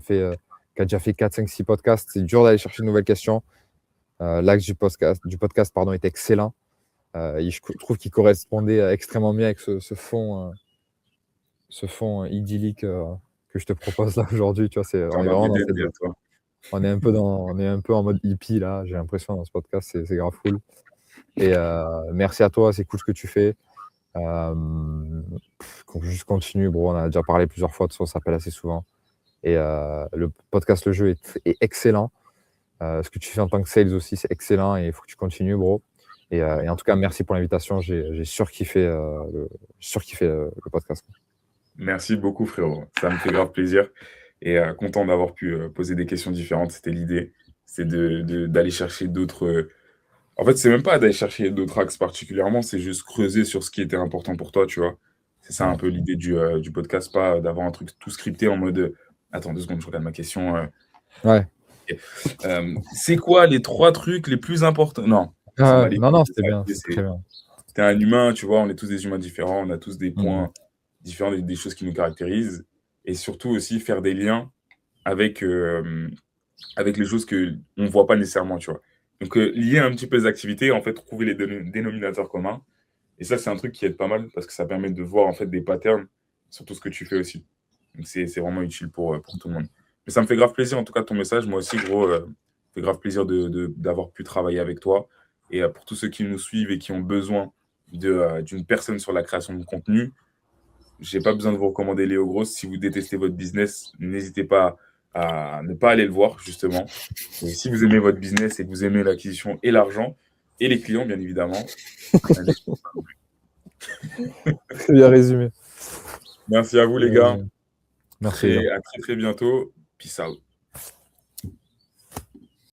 déjà fait 4, 5, 6 podcasts. C'est dur d'aller chercher de nouvelles questions. L'axe du podcast est excellent. Je trouve qu'il correspondait extrêmement bien avec ce fond idyllique que je te propose là aujourd'hui. Tu vois, on est vraiment dans cette. On est un peu en mode hippie là, j'ai l'impression dans ce podcast, c'est grave cool. Et merci à toi, c'est cool ce que tu fais. Juste continue, bro. On a déjà parlé plusieurs fois de ça, on s'appelle assez souvent. Et le podcast Le Jeu est excellent. Ce que tu fais en tant que sales aussi, c'est excellent et il faut que tu continues, bro. Et en tout cas, merci pour l'invitation. J'ai surkiffé le podcast. Merci beaucoup, frérot. Ça me fait grave plaisir. Et content d'avoir pu poser des questions différentes. C'était l'idée. C'est d'aller chercher d'autres. En fait, c'est même pas d'aller chercher d'autres axes particulièrement, c'est juste creuser sur ce qui était important pour toi, tu vois. C'est ça un peu l'idée du podcast, pas d'avoir un truc tout scripté en mode attends 2 secondes, je regarde ma question. Ouais. C'est quoi les 3 trucs les plus importants? Non. Non, c'était bien, c'était très bien. T'es un humain, tu vois, on est tous des humains différents, on a tous des points différents, des choses qui nous caractérisent. Et surtout aussi faire des liens avec les choses qu'on ne voit pas nécessairement, tu vois. Donc, lier un petit peu les activités, en fait, trouver les dénominateurs communs. Et ça, c'est un truc qui aide pas mal parce que ça permet de voir, en fait, des patterns sur tout ce que tu fais aussi. Donc, c'est vraiment utile pour tout le monde. Mais ça me fait grave plaisir, en tout cas, ton message. Moi aussi, gros, ça me fait grave plaisir d'avoir pu travailler avec toi. Et pour tous ceux qui nous suivent et qui ont besoin d'une personne sur la création de contenu, j'ai pas besoin de vous recommander Léo Gross. Si vous détestez votre business, n'hésitez pas à ne pas aller le voir, justement. Et si vous aimez votre business et que vous aimez l'acquisition et l'argent, et les clients, bien évidemment. Très bien résumé. Merci à vous, les gars. Merci. À très, très bientôt. Peace out.